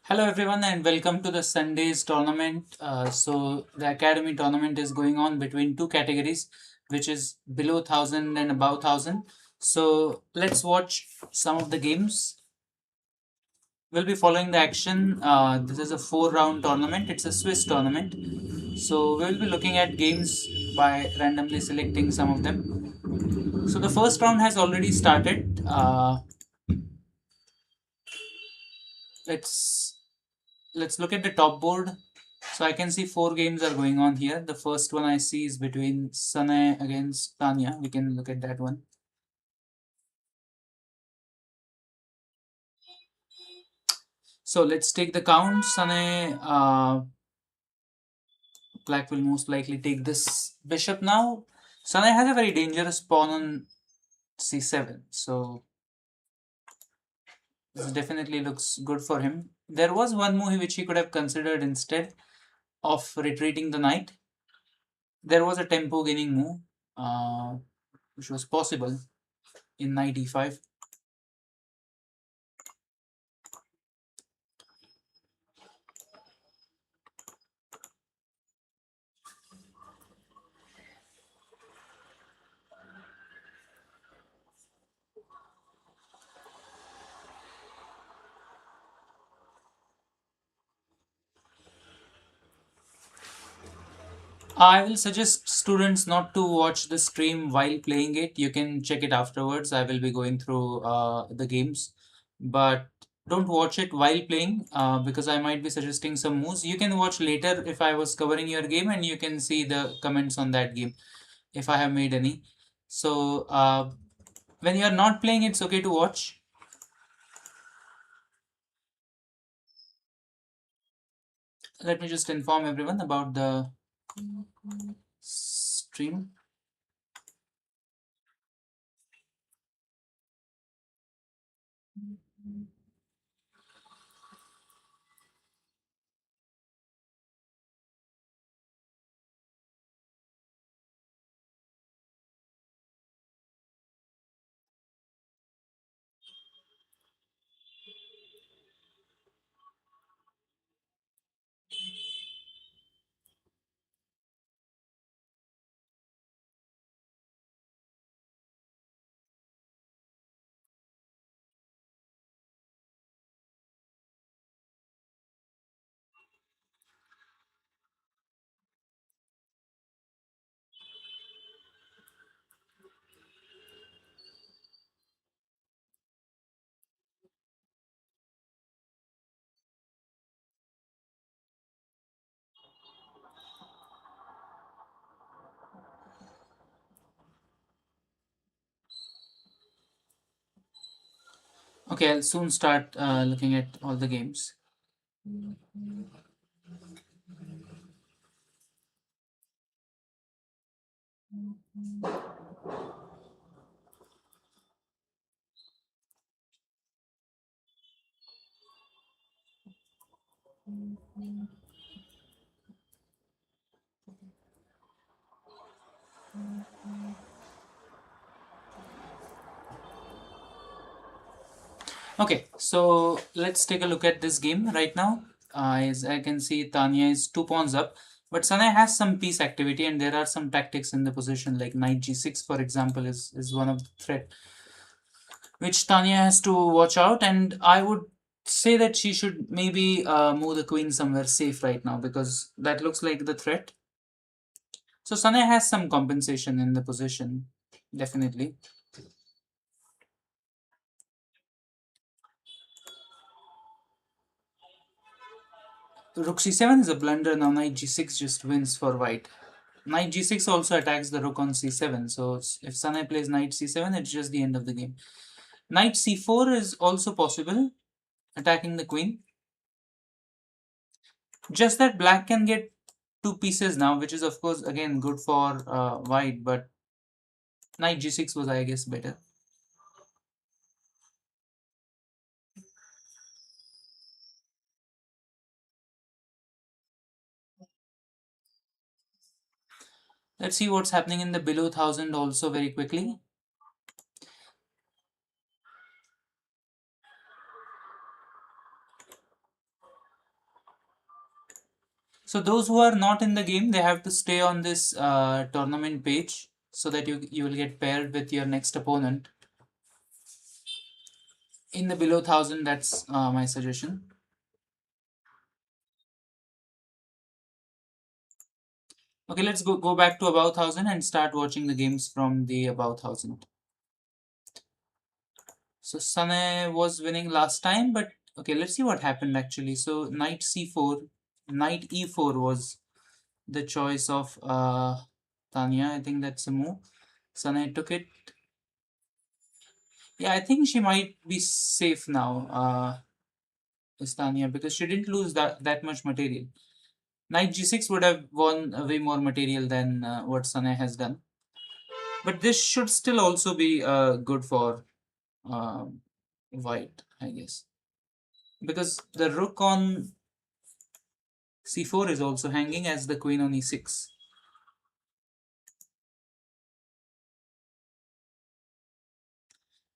Hello everyone and welcome to the Sundays tournament. So the academy tournament is going on between two categories, which is below 1000 and above 1000. So let's watch some of the games. We'll be following the action. This is a 4 round tournament. It's a Swiss tournament. So we'll be looking at games by randomly selecting some of them. So the first round has already started. Let's let's look at the top board. So I can see 4 games are going on here. The first one I see is between Sanay against Tanya. We can look at that one. So let's take the count. Sanay, black will most likely take this bishop now. Sanay has a very dangerous pawn on c7. So this definitely looks good for him. There was one move which he could have considered instead of retreating the knight. There was a tempo gaining move, uh, which was possible in knight e5. I will suggest students not to watch the stream while playing it. You can check it afterwards. I will be going through the games, but don't watch it while playing because I might be suggesting some moves. You can watch later if I was covering your game, and you can see the comments on that game if I have made any. So when you are not playing, it's okay to watch. Let me just inform everyone about the stream. Okay, I'll soon start looking at all the games. Okay, so let's take a look at this game right now. As I can see, Tanya is 2 pawns up, but Sanay has some piece activity, and there are some tactics in the position, like knight g6, for example, is one of the threat which Tanya has to watch out. And I would say that she should maybe move the queen somewhere safe right now because that looks like the threat. So Sanay has some compensation in the position, definitely. Rook c7 is a blunder. Now knight g6 just wins for white. Knight g6 also attacks the rook on c7. So if Sanay plays knight c7, it's just the end of the game. Knight c4 is also possible, attacking the queen. Just that black can get 2 pieces now, which is of course again good for white, but knight g6 was, I guess, better. Let's see what's happening in the below 1000 also very quickly. So those who are not in the game, they have to stay on this tournament page so that you will get paired with your next opponent in the below 1000. That's my suggestion. Okay, let's go back to above 1000 and start watching the games from the above 1000. So Sane was winning last time, but okay, let's see what happened actually. So knight c4, knight e4 was the choice of Tanya. I think that's a move. Sane took it. Yeah, I think she might be safe now, is Tanya, because she didn't lose that much material. Knight g6 would have won way more material than what Sane has done. But this should still also be good for um, white, I guess. Because the rook on c4 is also hanging as the queen on e6.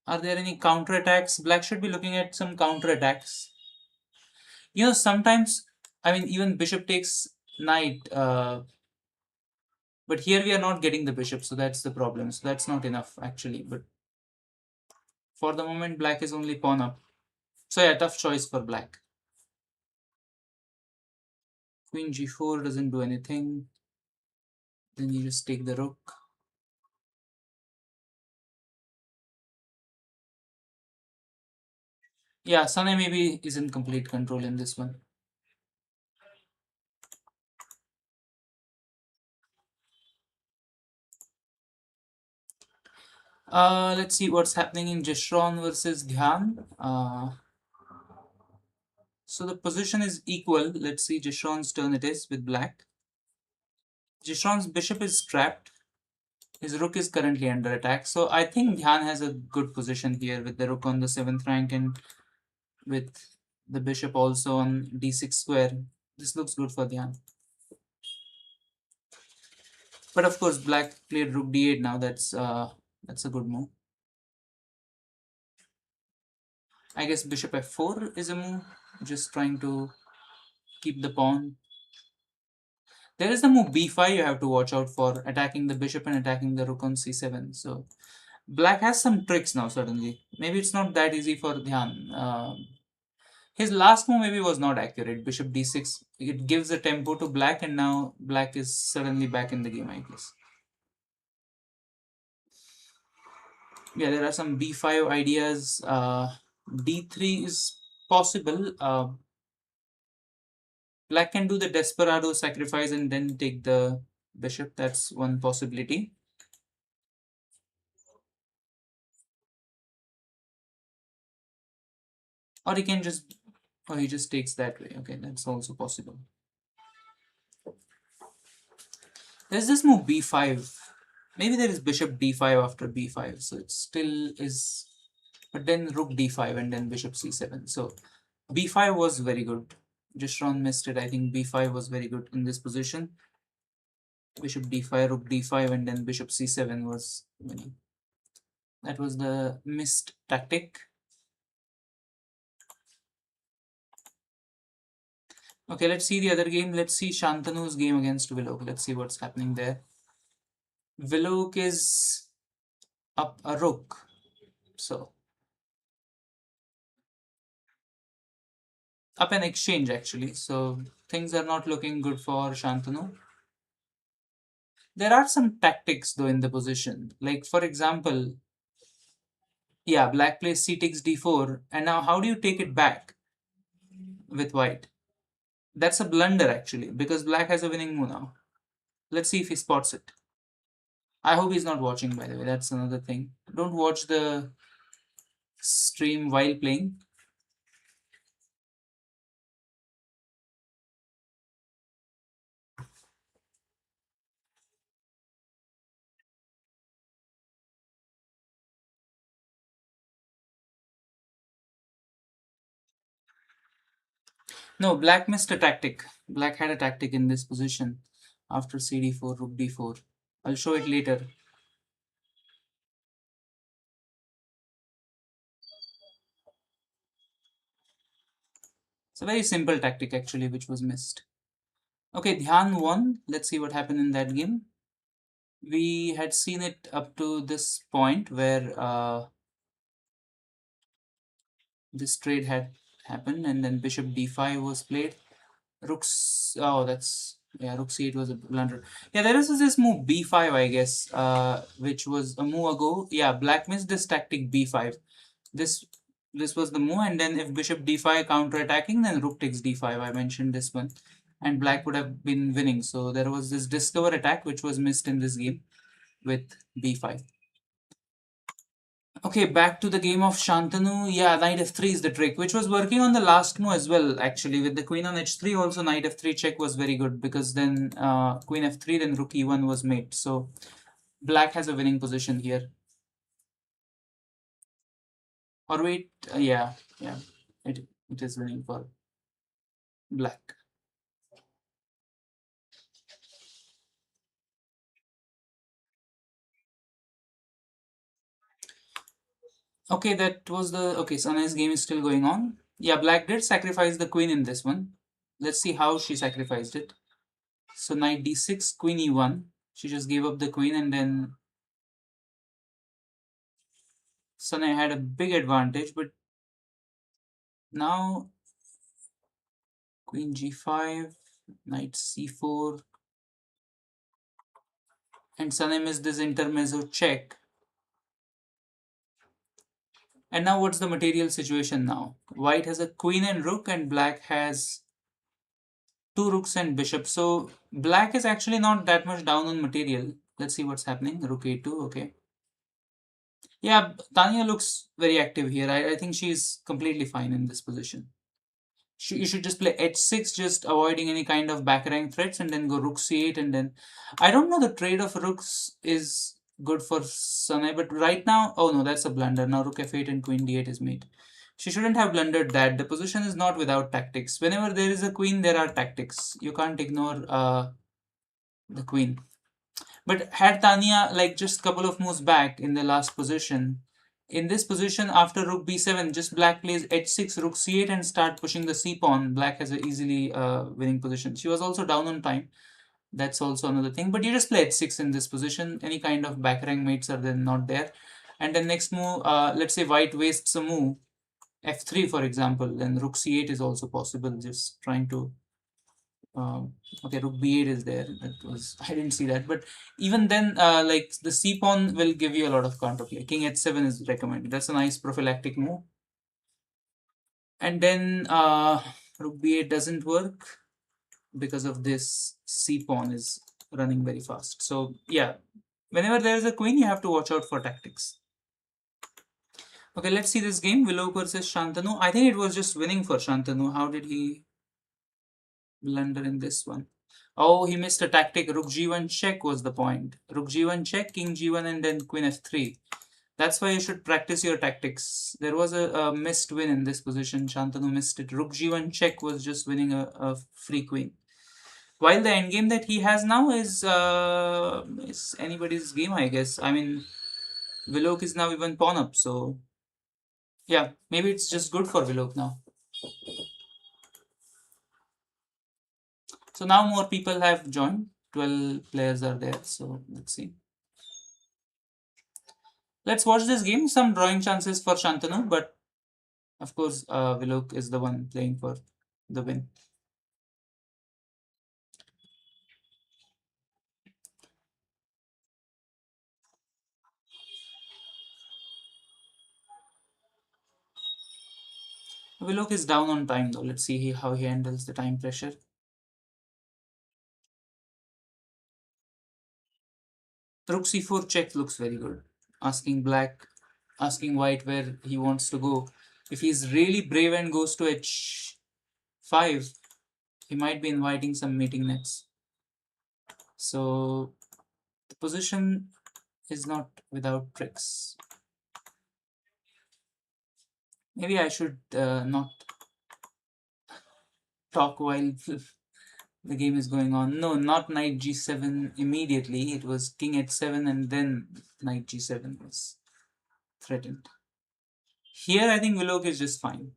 Are there any counterattacks? Black should be looking at some counterattacks. Sometimes, I mean, even bishop takes knight, but here we are not getting the bishop, so that's the problem. So that's not enough, actually. But for the moment, black is only pawn up. So yeah, tough choice for black. Queen g4 doesn't do anything. Then you just take the rook. Yeah, Sane maybe is in complete control in this one. Let's see what's happening in Jeshron versus Dhyan. So the position is equal. Let's see Jeshron's turn it is with black. Jeshron's bishop is trapped. His rook is currently under attack. So I think Dhyan has a good position here with the rook on the 7th rank and with the bishop also on d6 square. This looks good for Dhyan. But of course, black played rook d8 now. That's a good move. I guess bishop f4 is a move. Just trying to keep the pawn. There is the move b5 you have to watch out for, attacking the bishop and attacking the rook on c7. So black has some tricks now, certainly. Maybe it's not that easy for Dhyan. His last move maybe was not accurate. Bishop d6. It gives a tempo to black, and now black is suddenly back in the game, I guess. Yeah, there are some b5 ideas. D3 is possible. Black can do the desperado sacrifice and then take the bishop. That's one possibility. Or he can just, or he just takes that way. Okay, that's also possible. There's this move b5. Maybe there is bishop d5 after b5. So it still is, but then rook d5 and then bishop c7. So b5 was very good. Jeshron missed it. I think b5 was very good in this position. Bishop d5, rook d5, and then bishop c7 was winning. That was the missed tactic. Okay, let's see the other game. Let's see Shantanu's game against Willow. Let's see what's happening there. Willow is up a rook. So, up an exchange actually. So, things are not looking good for Shantanu. There are some tactics though in the position. Like, for example, yeah, black plays c takes d4. And now, how do you take it back with white? That's a blunder actually, because black has a winning move now. Let's see if he spots it. I hope he's not watching, by the way. That's another thing. Don't watch the stream while playing. No, black missed a tactic. Black had a tactic in this position after cd4, rook d4. I'll show it later. It's a very simple tactic actually, which was missed. Okay, Dhyan won. Let's see what happened in that game. We had seen it up to this point where this trade had happened, and then bishop d5 was played. Rook's oh, that's yeah, rook c8 was a blunder. Yeah, there is this move b5, I guess, which was a move ago. Yeah, black missed this tactic b5. This this was the move, and then if bishop d5 counter attacking, then rook takes d5. I mentioned this one, and black would have been winning. So there was this discover attack which was missed in this game with b5. Okay, back to the game of Shantanu. Yeah, knight f3 is the trick, which was working on the last move as well, actually. With the queen on h3, also knight f3 check was very good because then queen f3, then rook e1 was made. So black has a winning position here. Or wait, yeah, it is winning for black. Okay, that was the okay. Sana's game is still going on. Yeah, black did sacrifice the queen in this one. Let's see how she sacrificed it. So knight d6, queen e1. She just gave up the queen, and then Sana had a big advantage. But now queen g5, knight c4, and Sana missed this intermezzo check. And now what's the material situation now? White has a queen and rook, and black has two rooks and bishop. So black is actually not that much down on material. Let's see what's happening. Rook a2, okay. Yeah, Tanya looks very active here. I think she's completely fine in this position. You should just play h6, just avoiding any kind of back rank threats, and then go rook c8, and then I don't know the trade of rooks is good for Sanai, but right now, oh no, that's a blunder. Now rook f8 and queen d8 is made. She shouldn't have blundered that. The position is not without tactics. Whenever there is a queen, there are tactics. You can't ignore the queen. But had Tanya like just couple of moves back in the last position, in this position after rook b7, just black plays h6, rook c8 and start pushing the c pawn. Black has a easily winning position. She was also down on time. That's also another thing. But you just play h6 in this position. Any kind of back rank mates are then not there. And then next move, let's say white wastes a move, f3 for example, then rook c8 is also possible. Just trying to okay, rook b8 is there. That was I didn't see that, but even then, like the c pawn will give you a lot of counterplay. King h7 is recommended. That's a nice prophylactic move. And then rook b8 doesn't work because of this c pawn is running very fast. So yeah, whenever there is a queen, you have to watch out for tactics. Okay, let's see this game. Willow versus Shantanu. I think it was just winning for Shantanu. How did he blunder in this one? Oh, he missed a tactic. Rook g1 check was the point. Rook g1 check, king g1, and then queen f3. That's why you should practice your tactics. There was a missed win in this position. Shantanu missed it. Rook g1 check was just winning a free queen. While the endgame that he has now is anybody's game, I guess. I mean, Willow is now even pawn up, so yeah, maybe it's just good for Willow now. So now more people have joined. 12 players are there, so let's see. Let's watch this game. Some drawing chances for Shantanu, but of course, Vilok is the one playing for the win. Vilok is down on time though. Let's see how he handles the time pressure. Rook c4 check looks very good. Asking white where he wants to go. If he's really brave and goes to h5, he might be inviting some mating nets. So the position is not without tricks. Maybe I should not talk while the game is going on. No, not knight g7 immediately. It was king h7 and then knight g7 was threatened. Here, I think Willow is just fine.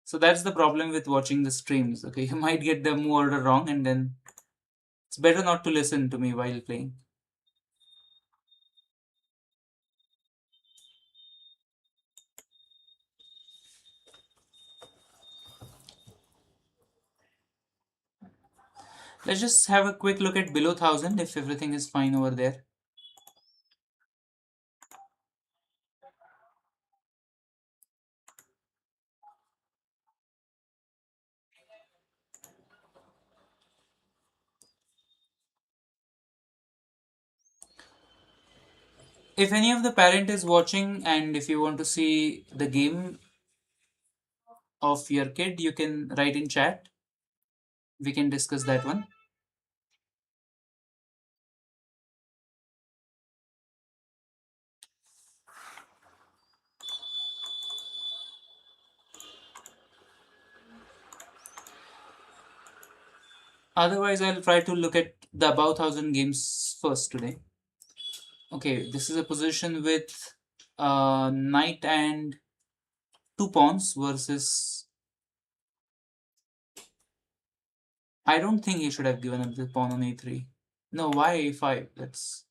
So that's the problem with watching the streams. Okay, you might get the move order wrong, and then it's better not to listen to me while playing. Let's just have a quick look at below 1000 if everything is fine over there. If any of the parent is watching and if you want to see the game of your kid, you can write in chat. We can discuss that one. Otherwise, I'll try to look at the above 1000 games first today. Okay, this is a position with knight and two pawns versus. I don't think he should have given up the pawn on a3. No, why a5? That's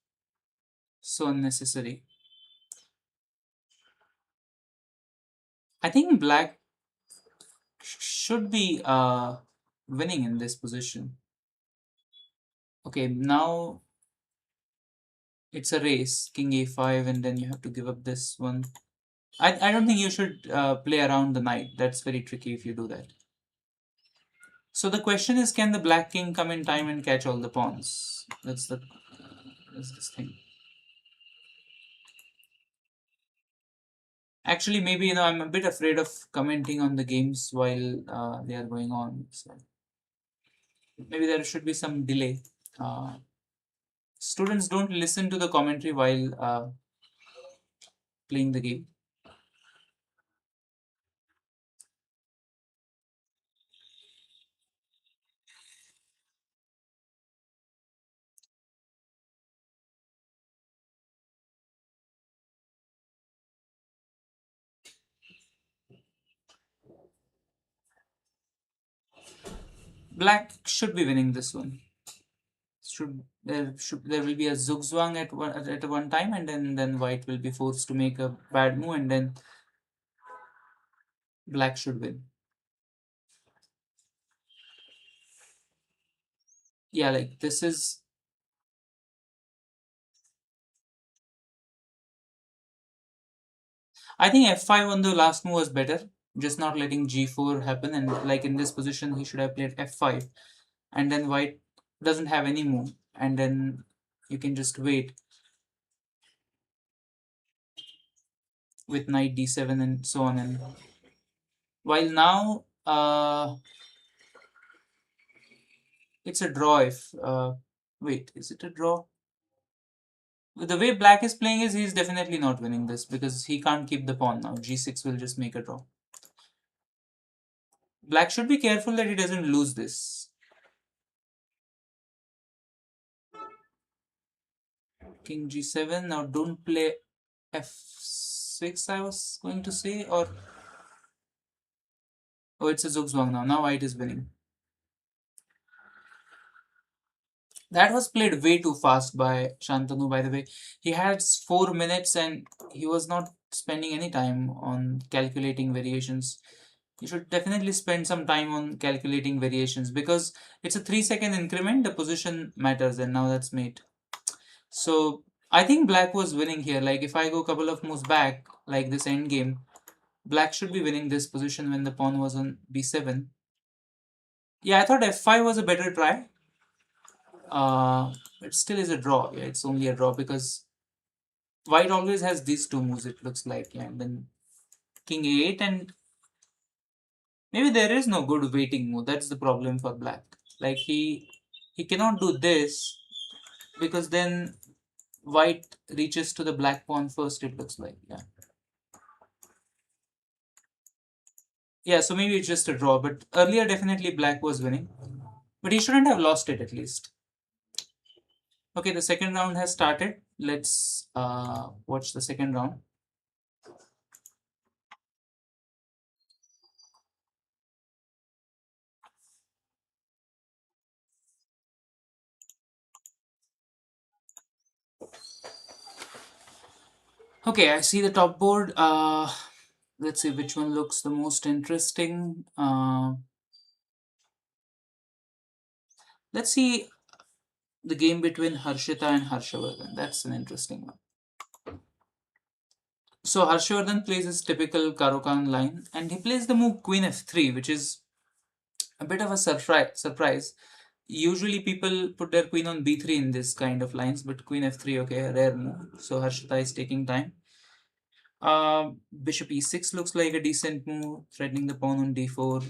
so unnecessary. I think black should be winning in this position. Okay, now it's a race. King a5, and then you have to give up this one. I don't think you should play around the knight. That's very tricky if you do that. So the question is, can the black king come in time and catch all the pawns? That's this thing. Actually, maybe I'm a bit afraid of commenting on the games while they are going on. So maybe there should be some delay. Uh, Students don't listen to the commentary while playing the game. Black should be winning this one. There will be a zugzwang at one time, and then white will be forced to make a bad move, and then black should win. Yeah, like this is. I think f5 on the last move was better. Just not letting g4 happen, and like in this position, he should have played f5, and then white doesn't have any move, and then you can just wait with knight d7 and so on. And while now, it's a draw. If wait, is it a draw? The way black is playing is he's definitely not winning this because he can't keep the pawn now. G6 will just make a draw. Black should be careful that he doesn't lose this. King g7. Now don't play f6, I was going to say, or oh, it's a zugzwang now. Now white is winning. That was played way too fast by Shantanu, by the way. He had 4 minutes and he was not spending any time on calculating variations. You should definitely spend some time on calculating variations because it's a 3-second increment, the position matters, and now that's mate. So I think black was winning here. Like if I go a couple of moves back, like this end game, black should be winning this position when the pawn was on b7. Yeah, I thought f5 was a better try. It still is a draw. Yeah, it's only a draw because white always has these two moves, it looks like. Yeah, and then king a8, and maybe there is no good waiting move. That's the problem for black. Like he cannot do this because then white reaches to the black pawn first, it looks like. Yeah. Yeah, so maybe it's just a draw, but earlier definitely black was winning. But he shouldn't have lost it at least. Okay, the second round has started. Let's watch the second round. Okay, I see the top board. Let's see which one looks the most interesting. Let's see the game between Harshita and Harshavardhan. That's an interesting one. So Harshavardhan plays his typical Karokan line, and he plays the move Queen F3, which is a bit of a surprise. Usually people put their queen on b3 in this kind of lines, but Queen F3, okay, a rare move. So Harshita is taking time. Bishop e6 looks like a decent move, threatening the pawn on d4.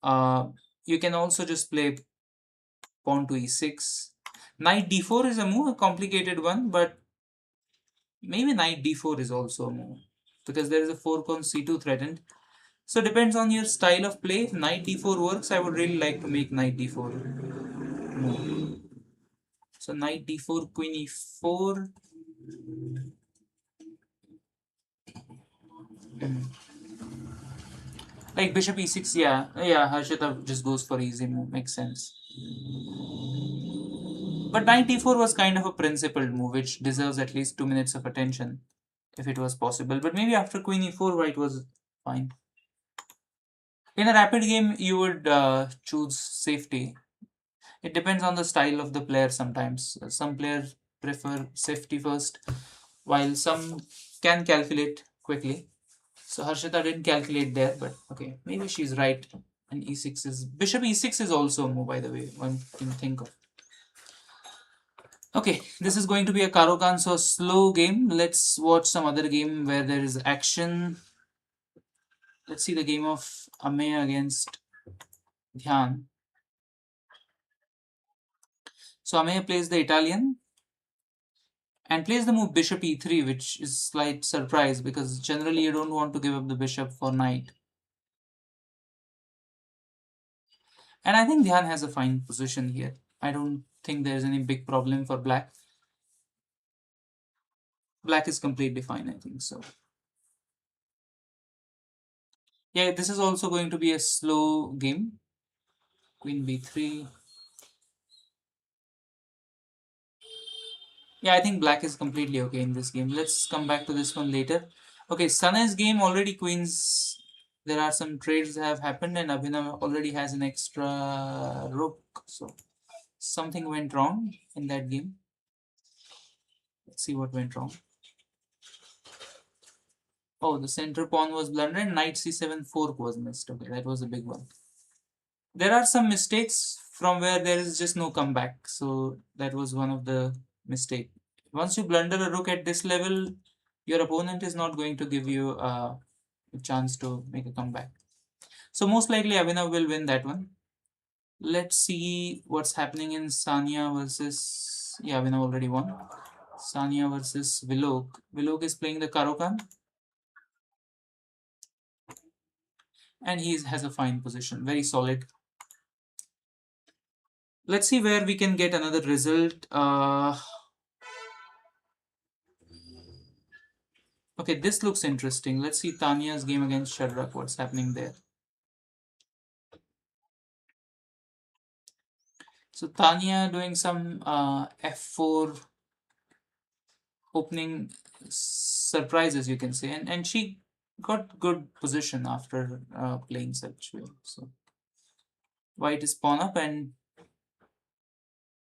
Uh, you can also just play pawn to e6. Knight d4 is a move, a complicated one, but maybe knight d4 is also a move because there is a fork on c2 threatened. So depends on your style of play. If knight d4 works, I would really like to make knight d4 move. So knight d4, queen e4. Like bishop e6, yeah, Harshita just goes for easy move, makes sense. But knight d4 was kind of a principled move, which deserves at least 2 minutes of attention, if it was possible. But maybe after queen e4, white was fine. In a rapid game, you would choose safety. It depends on the style of the player sometimes. Some players prefer safety first, while some can calculate quickly. So Harshita didn't calculate there, but okay, maybe she's right. And e6 is bishop e6 is also a move, by the way, one can think of. Okay, this is going to be a Karokan, so slow game. Let's watch some other game where there is action. Let's see the game of Ameya against Dhyan. So Ameya plays the Italian and plays the move bishop e3, which is slight surprise because generally you don't want to give up the bishop for knight. And I think Dhyan has a fine position here. I don't think there's any big problem for black. Black is completely fine, I think so. Yeah, this is also going to be a slow game. Queen b3. Yeah, I think black is completely okay in this game. Let's come back to this one later. Okay, Sane's game already queens. There are some trades that have happened and Abhinav already has an extra rook. So something went wrong in that game. Let's see what went wrong. Oh, the center pawn was blundered. Knight c7 fork was missed. Okay, that was a big one. There are some mistakes from where there is just no comeback. So that was one of the mistake. Once you blunder a rook at this level, your opponent is not going to give you a chance to make a comeback. So most likely Abhinav will win that one. Let's see what's happening in Sania versus... Yeah, Abhinav already won. Sania versus Vilok. Vilok is playing the Karokan. And he has a fine position. Very solid. Let's see where we can get another result. Okay, this looks interesting. Let's see Tanya's game against Shadrach. What's happening there? So Tanya doing some f4 opening surprises, you can say, and she got good position after playing such way. So white is pawn up and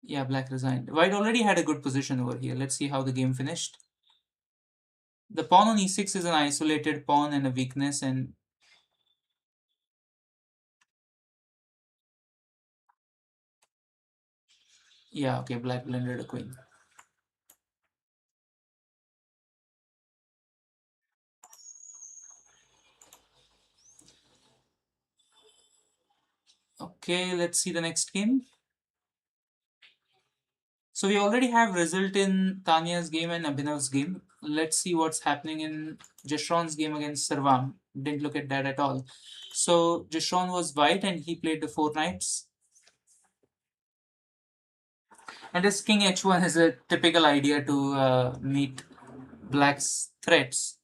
yeah, black resigned. White already had a good position over here. Let's see how the game finished. The pawn on e6 is an isolated pawn and a weakness, and yeah, okay, black blended a queen. Okay, let's see the next game. So we already have result in Tanya's game and Abhinav's game. Let's see what's happening in Jeshron's game against Sarvam. Didn't look at that at all. So Jeshron was white and he played the 4 knights. And this king h1 is a typical idea to meet black's threats.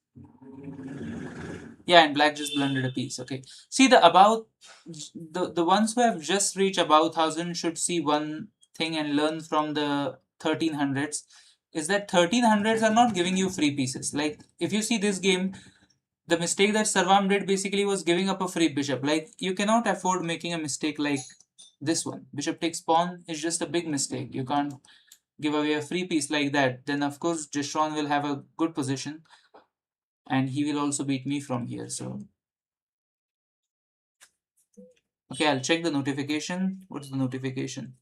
Yeah, and black just blundered a piece. Okay. See the ones who have just reached above 1000 should see one thing and learn from the 1300s. is that 1300s are not giving you free pieces. Like if you see this game, the mistake that Sarvam did basically was giving up a free bishop. Like you cannot afford making a mistake like this one. Bishop takes pawn is just a big mistake. You can't give away a free piece like that. Then of course Jeshron will have a good position and he will also beat me from here. So okay, I'll check the notification. What's the notification?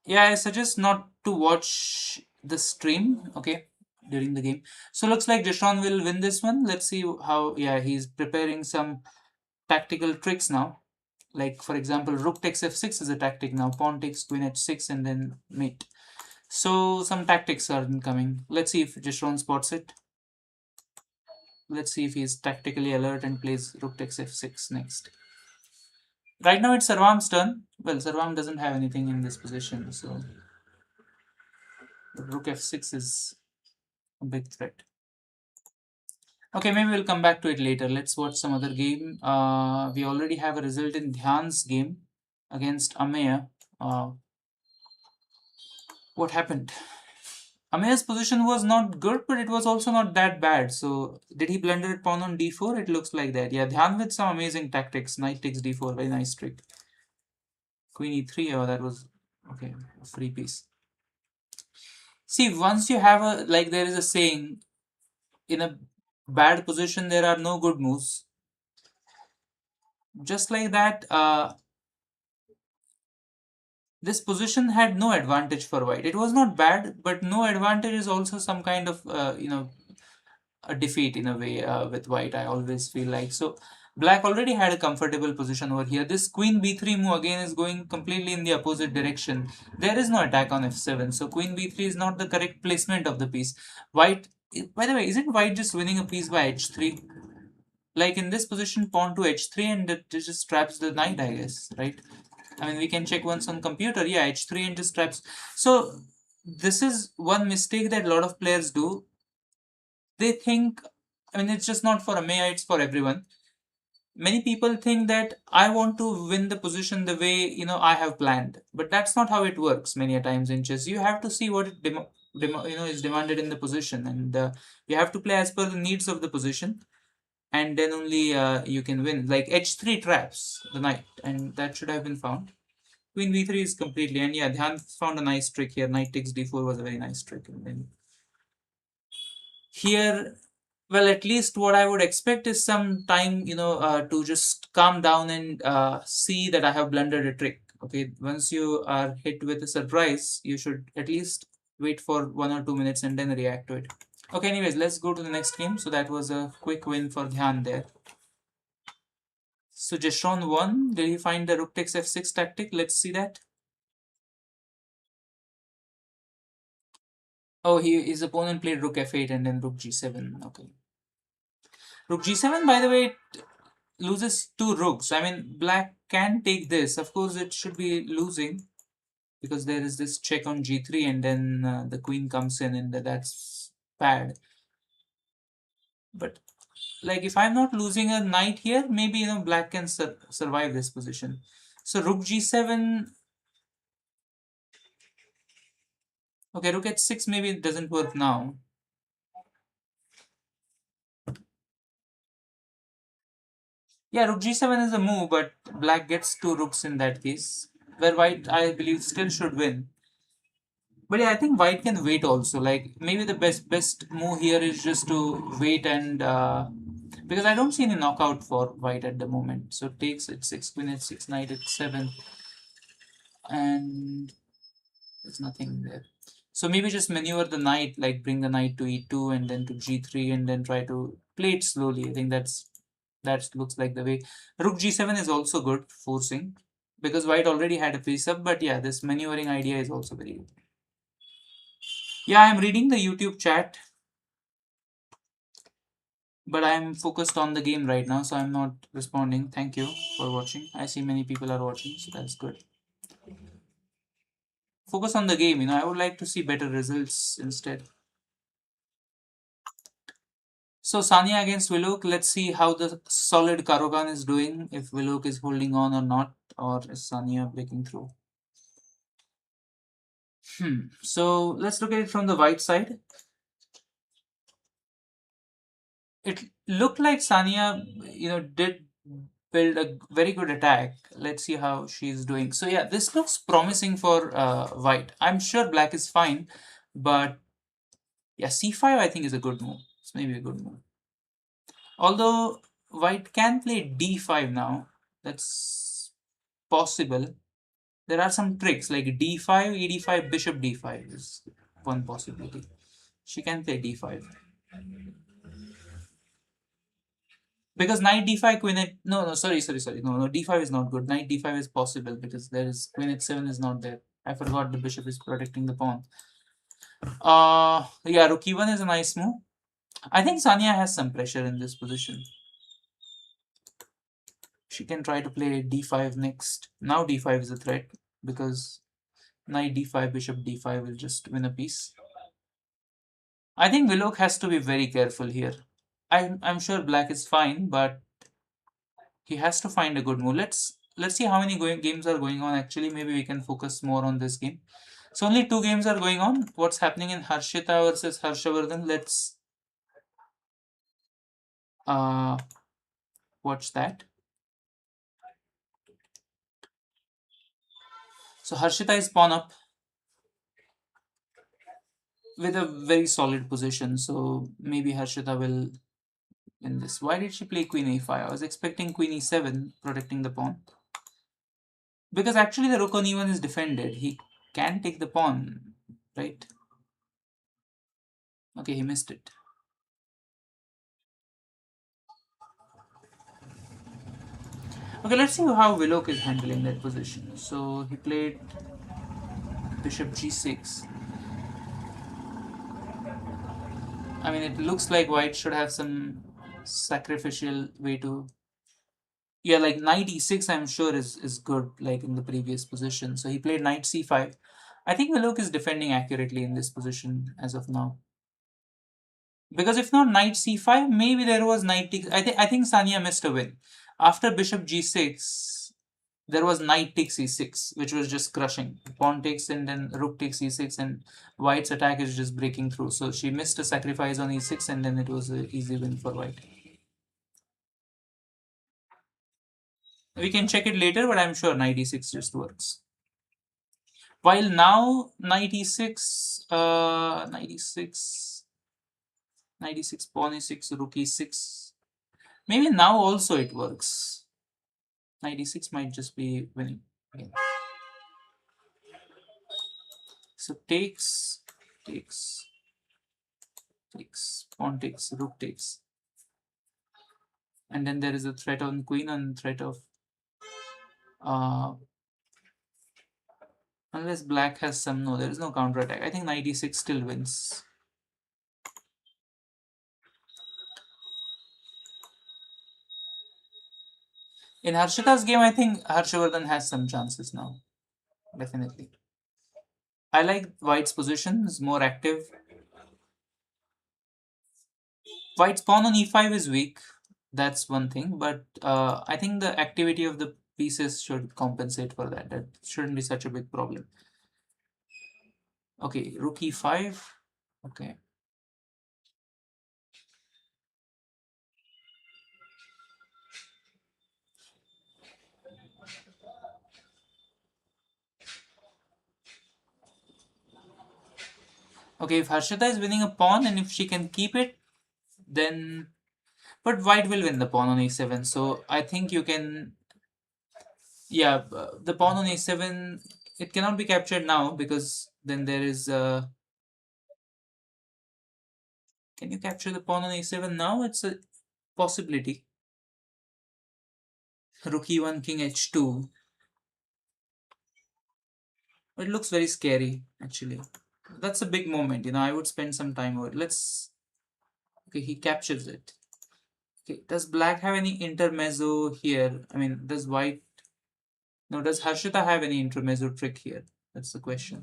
Yeah, I suggest not to watch the stream, okay, during the game. So looks like Jeshron will win this one. Let's see how, yeah, he's preparing some tactical tricks now. Like for example, rook takes f6 is a tactic now. Pawn takes queen h6 and then mate. So some tactics are incoming. Let's see if Jeshron spots it. Let's see if he's tactically alert and plays rook takes f6 next. Right now it's Sarvam's turn. Well, Sarvam doesn't have anything in this position, so rook f6 is a big threat. Okay, maybe we'll come back to it later. Let's watch some other game. We already have a result in Dhyan's game against Ameya. What happened? Ameya's position was not good, but it was also not that bad. So, did he blunder it pawn on d4? It looks like that. Yeah, Dhyan with some amazing tactics. Knight takes d4, very nice trick. Queen e3, oh, that was okay. A free piece. See, once you have a like, there is a saying, in a bad position there are no good moves. Just like that, this position had no advantage for white. It was not bad, but no advantage is also some kind of a defeat in a way with white. I always feel like so. Black already had a comfortable position over here. This queen b3 move again is going completely in the opposite direction. There is no attack on f7, so queen b3 is not the correct placement of the piece. White, by the way, isn't white just winning a piece by h3? Like in this position, pawn to h3 and it just traps the knight, I guess, right? I mean, we can check once on computer. Yeah, h3 and just traps. So this is one mistake that a lot of players do. They think, I mean, it's just not for Ameya, it's for everyone. Many people think that I want to win the position the way, I have planned. But that's not how it works many a times in chess. You have to see what is demanded in the position. And you have to play as per the needs of the position and then only you can win. Like h3 traps the knight, and that should have been found. Queen b3 is completely, and yeah, Dhyan found a nice trick here. Knight takes d4 was a very nice trick. And then here, well, at least what I would expect is some time, to just calm down and see that I have blundered a trick. Okay, once you are hit with a surprise, you should at least wait for 1 or 2 minutes and then react to it. Okay, anyways, let's go to the next game. So that was a quick win for Dhyan there. So Jeshron won. Did he find the rook takes f6 tactic? Let's see that. Oh, his opponent played rook f8 and then rook g7. Okay. Rook g7, by the way, it loses two rooks. I mean, black can take this. Of course, it should be losing because there is this check on g3 and then the queen comes in and that's bad. But like if I'm not losing a knight here, maybe black can survive this position. So rook g7. Okay, rook h6 maybe it doesn't work now. Yeah, rook g7 is a move, but black gets two rooks in that case, where white, I believe, still should win. But yeah, I think white can wait also. Like maybe the best move here is just to wait and because I don't see any knockout for white at the moment. So it takes h6, queen h6, knight h7, and there's nothing there. So maybe just maneuver the knight, like bring the knight to e2 and then to g3 and then try to play it slowly. I think that looks like the way. Rook g7 is also good, forcing, because white already had a piece up. But yeah, this maneuvering idea is also very good. Yeah, I'm reading the YouTube chat, but I'm focused on the game right now, so I'm not responding. Thank you for watching. I see many people are watching, so that's good. Focus on the game, I would like to see better results instead. So Sania against Willock. Let's see how the solid Karogan is doing. If Willock is holding on or not, or is Sania breaking through? So let's look at it from the white side. It looked like Sania, did build a very good attack. Let's see how she's doing. So yeah, this looks promising for white. I'm sure black is fine, but yeah, c5 I think is a good move. It's maybe a good move. Although white can play d5 now. That's possible. There are some tricks like d5, e5, bishop d5 is one possibility. She can play d5. Because knight d5, queen h... No, sorry. No, d5 is not good. Knight d5 is possible because there is queen h7 is not there. I forgot the bishop is protecting the pawn. Yeah, rook e1 is a nice move. I think Sania has some pressure in this position. She can try to play d5 next. Now d5 is a threat because knight d5, bishop d5 will just win a piece. I think Willock has to be very careful here. I'm sure black is fine, but he has to find a good move. Let's see how many games are going on. Actually, maybe we can focus more on this game. So only 2 games are going on. What's happening in Harshita versus Harshavardhan? Let's watch that. So Harshita is pawn up with a very solid position. So maybe Harshita will win this. Why did she play queen a5? I was expecting queen e7 protecting the pawn. Because actually the rook on e1 is defended. He can take the pawn, right? Okay, he missed it. Okay, let's see how Willock is handling that position. So he played bishop g6. I mean, it looks like white should have some sacrificial way to... Yeah, like knight e6 I'm sure is good, like in the previous position. So he played knight c5. I think Willock is defending accurately in this position as of now. Because if not knight c5, maybe there was knight takes... I think Sania missed a win. After bishop g6, there was knight takes e6, which was just crushing. Pawn takes and then rook takes e6, and white's attack is just breaking through. So she missed a sacrifice on e6, and then it was an easy win for white. We can check it later, but I'm sure knight e6 just works. While now knight e6, knight e6, pawn e6, rook e6. Maybe now also it works. Knight e6 might just be winning again. So takes, pawn takes, rook takes. And then there is a threat on queen and threat of... unless black has some... No, there is no counter attack. I think knight e6 still wins. In Harshita's game, I think Harshavardhan has some chances now. Definitely. I like white's position, is more active. White's pawn on e5 is weak. That's one thing. But I think the activity of the pieces should compensate for that. That shouldn't be such a big problem. Okay, rook e5. Okay. Okay, if Harshita is winning a pawn and if she can keep it, then... But white will win the pawn on a7. So I think you can... Yeah, the pawn on a7, it cannot be captured now because then there is... Can you capture the pawn on a7 now? It's a possibility. Rook e1, king h2. It looks very scary, actually. That's a big moment, I would spend some time over it. Let's... Okay, he captures it. Okay, does black have any intermezzo here? I mean, does white... No, does Harshita have any intermezzo trick here? That's the question.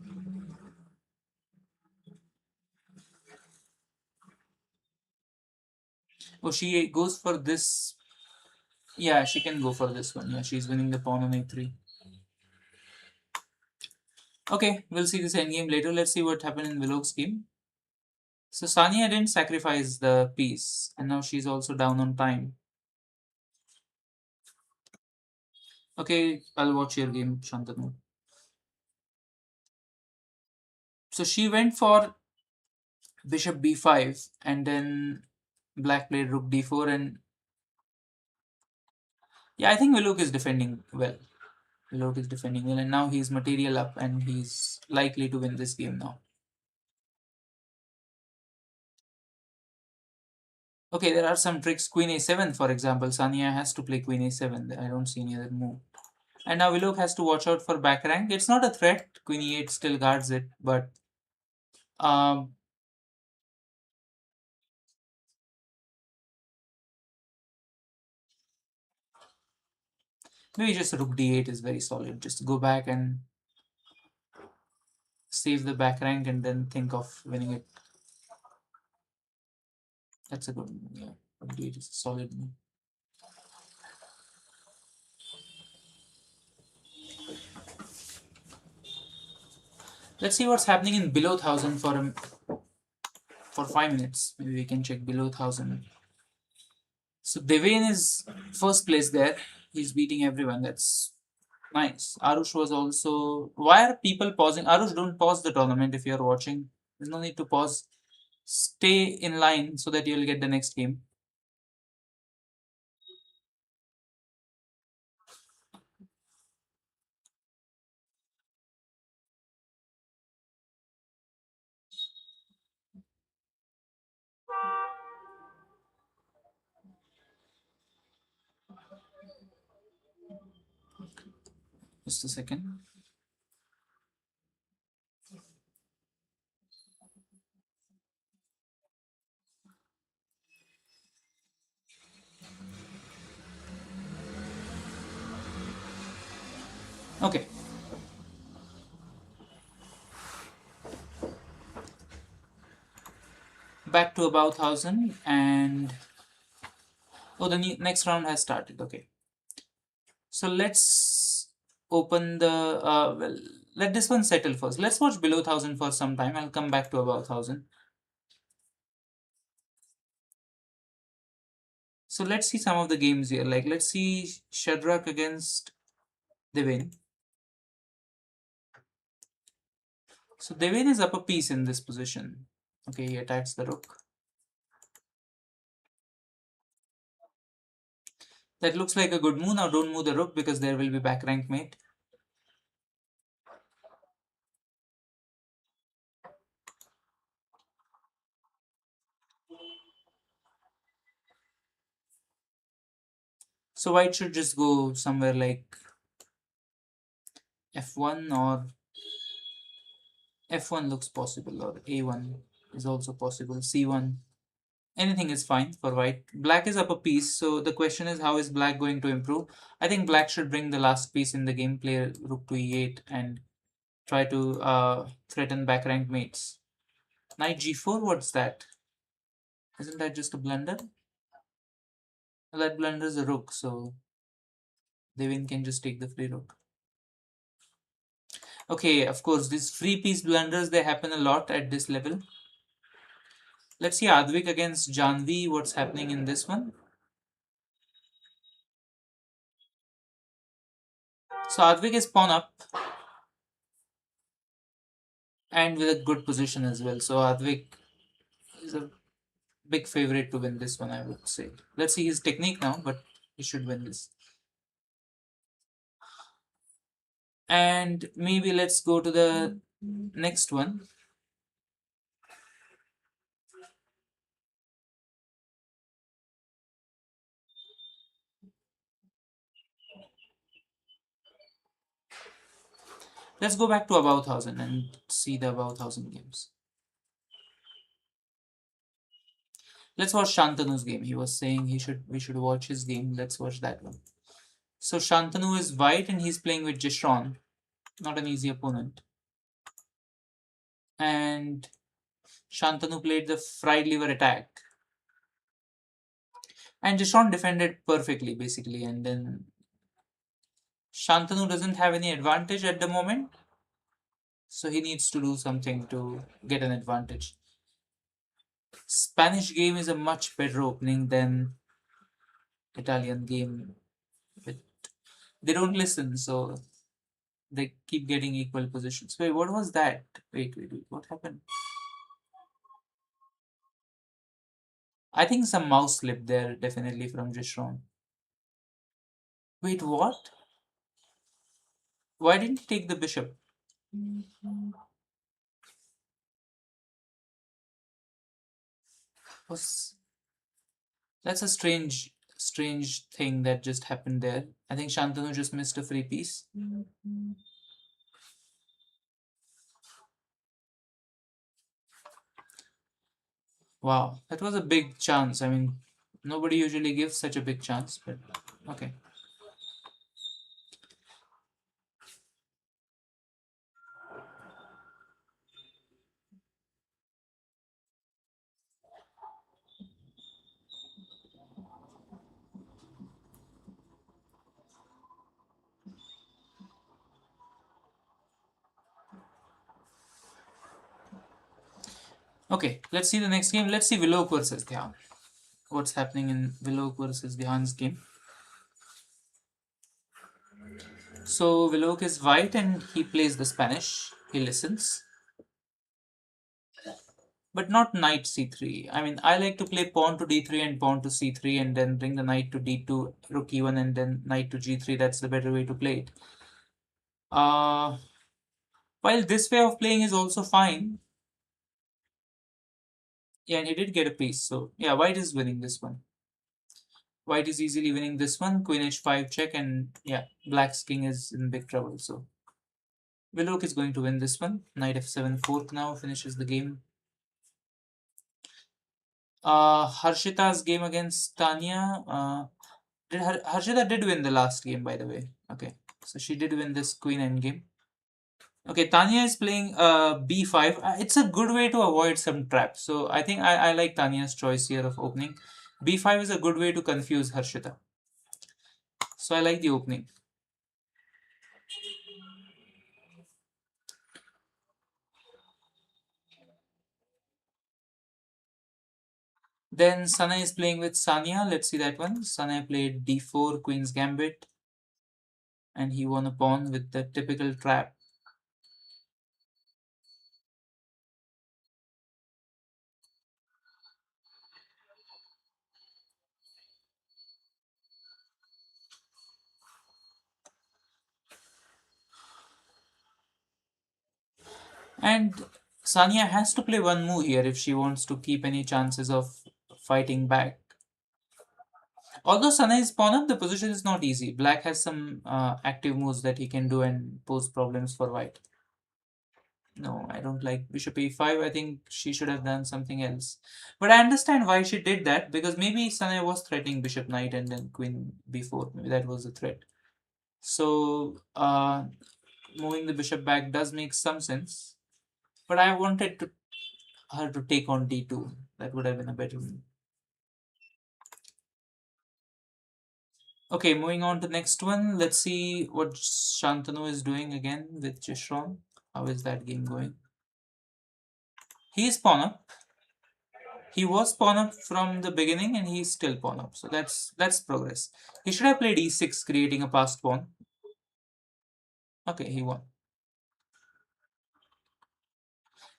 Oh, she goes for this. Yeah, she can go for this one. Yeah, she's winning the pawn on a3. Okay, we'll see this endgame later. Let's see what happened in Willows game. So Sania didn't sacrifice the piece, and now she's also down on time. Okay, I'll watch your game, Shantanu. So she went for bishop b5, and then black played rook d4, and yeah, I think Willow is defending well. Willow is defending well, and now he's material up, and he's likely to win this game now. Okay, there are some tricks. Queen a7, for example. Sania has to play queen a7. I don't see any other move. And now Willow has to watch out for back rank. It's not a threat. Queen e8 still guards it, but um, maybe just rook d8 is very solid. Just go back and save the back rank and then think of winning it. That's a good move. Yeah, rook d8 is a solid move. Let's see what's happening in below 1000 for 5 minutes. Maybe we can check below 1000. So Devane is first place there. He's beating everyone. That's nice. Arush was also. Why are people pausing? Arush, don't pause the tournament if you're watching. There's no need to pause. Stay in line so that you'll get the next game. Just a second. Okay. Back to about 1000 and oh, the next round has started. Okay. So let's open the well. Let this one settle first. Let's watch below 1000 for some time. I'll come back to about 1000. So let's see some of the games here. Like let's see Shadrach against Devane. So Devane is up a piece in this position. Okay, he attacks the rook. That looks like a good move. Now don't move the rook because there will be back rank mate. So white should just go somewhere like f1 or f1 looks possible, or a1 is also possible, c1. Anything is fine for white. Black is up a piece, so the question is how is black going to improve? I think black should bring the last piece in the game, play rook to e8 and try to threaten back rank mates. Knight g4, what's that? Isn't that just a blunder? Well, that blunders a rook, so Devin can just take the free rook. Okay, of course, these free piece blunders, they happen a lot at this level. Let's see Advik against Janvi, what's happening in this one. So Advik is pawn up and with a good position as well. So Advik is a big favorite to win this one, I would say. Let's see his technique now, but he should win this. And maybe let's go to the next one. Let's go back to about 1000 and see the about 1000 games. Let's watch Shantanu's game. He was saying we should watch his game. Let's watch that one. So Shantanu is white and he's playing with Jishron. Not an easy opponent. And Shantanu played the fried liver attack. And Jishon defended perfectly, basically, and then Shantanu doesn't have any advantage at the moment, so he needs to do something to get an advantage. Spanish game is a much better opening than Italian game. But they don't listen, so they keep getting equal positions. Wait, what was that? Wait, what happened? I think some mouse slip there, definitely from Jishron. Wait, what? Why didn't he take the bishop? Was That's a strange thing that just happened there. I think Shantanu just missed a free piece. Wow, that was a big chance. I mean, nobody usually gives such a big chance, but okay. Okay, let's see the next game. Let's see Willow versus Dhyan. What's happening in Willow versus Dhyan's game? So Willow is white and he plays the Spanish. He listens. But not knight c3. I mean, I like to play pawn to d3 and pawn to c3 and then bring the knight to d2, rook e1 and then knight to g3. That's the better way to play it. While this way of playing is also fine. Yeah, and he did get a piece. So yeah, white is winning this one. White is easily winning this one. Queen h5 check, and yeah, black's king is in big trouble. So Willow is going to win this one. Knight f7 fork now finishes the game. Harshita's game against Tanya. Harshita did win the last game, by the way. Okay, so she did win this queen endgame. Okay, Tanya is playing b5. It's a good way to avoid some traps. So I think I like Tanya's choice here of opening. b5 is a good way to confuse Harshita. So I like the opening. Then Sana is playing with Sania. Let's see that one. Sana played d4, Queen's Gambit, and he won a pawn with the typical trap. And Sania has to play one move here if she wants to keep any chances of fighting back. Although Sana is pawn up, the position is not easy. Black has some active moves that he can do and pose problems for white. No, I don't like bishop e5. I think she should have done something else. But I understand why she did that, because maybe Sana was threatening bishop knight and then queen b4. Maybe that was the threat. So moving the bishop back does make some sense. But I wanted her to take on d2. That would have been a better move. Okay, moving on to next one. Let's see what Shantanu is doing again with Jishron. How is that game going? He is pawn up. He was pawn up from the beginning and he's still pawn up. So that's progress. He should have played e6, creating a passed pawn. Okay, he won.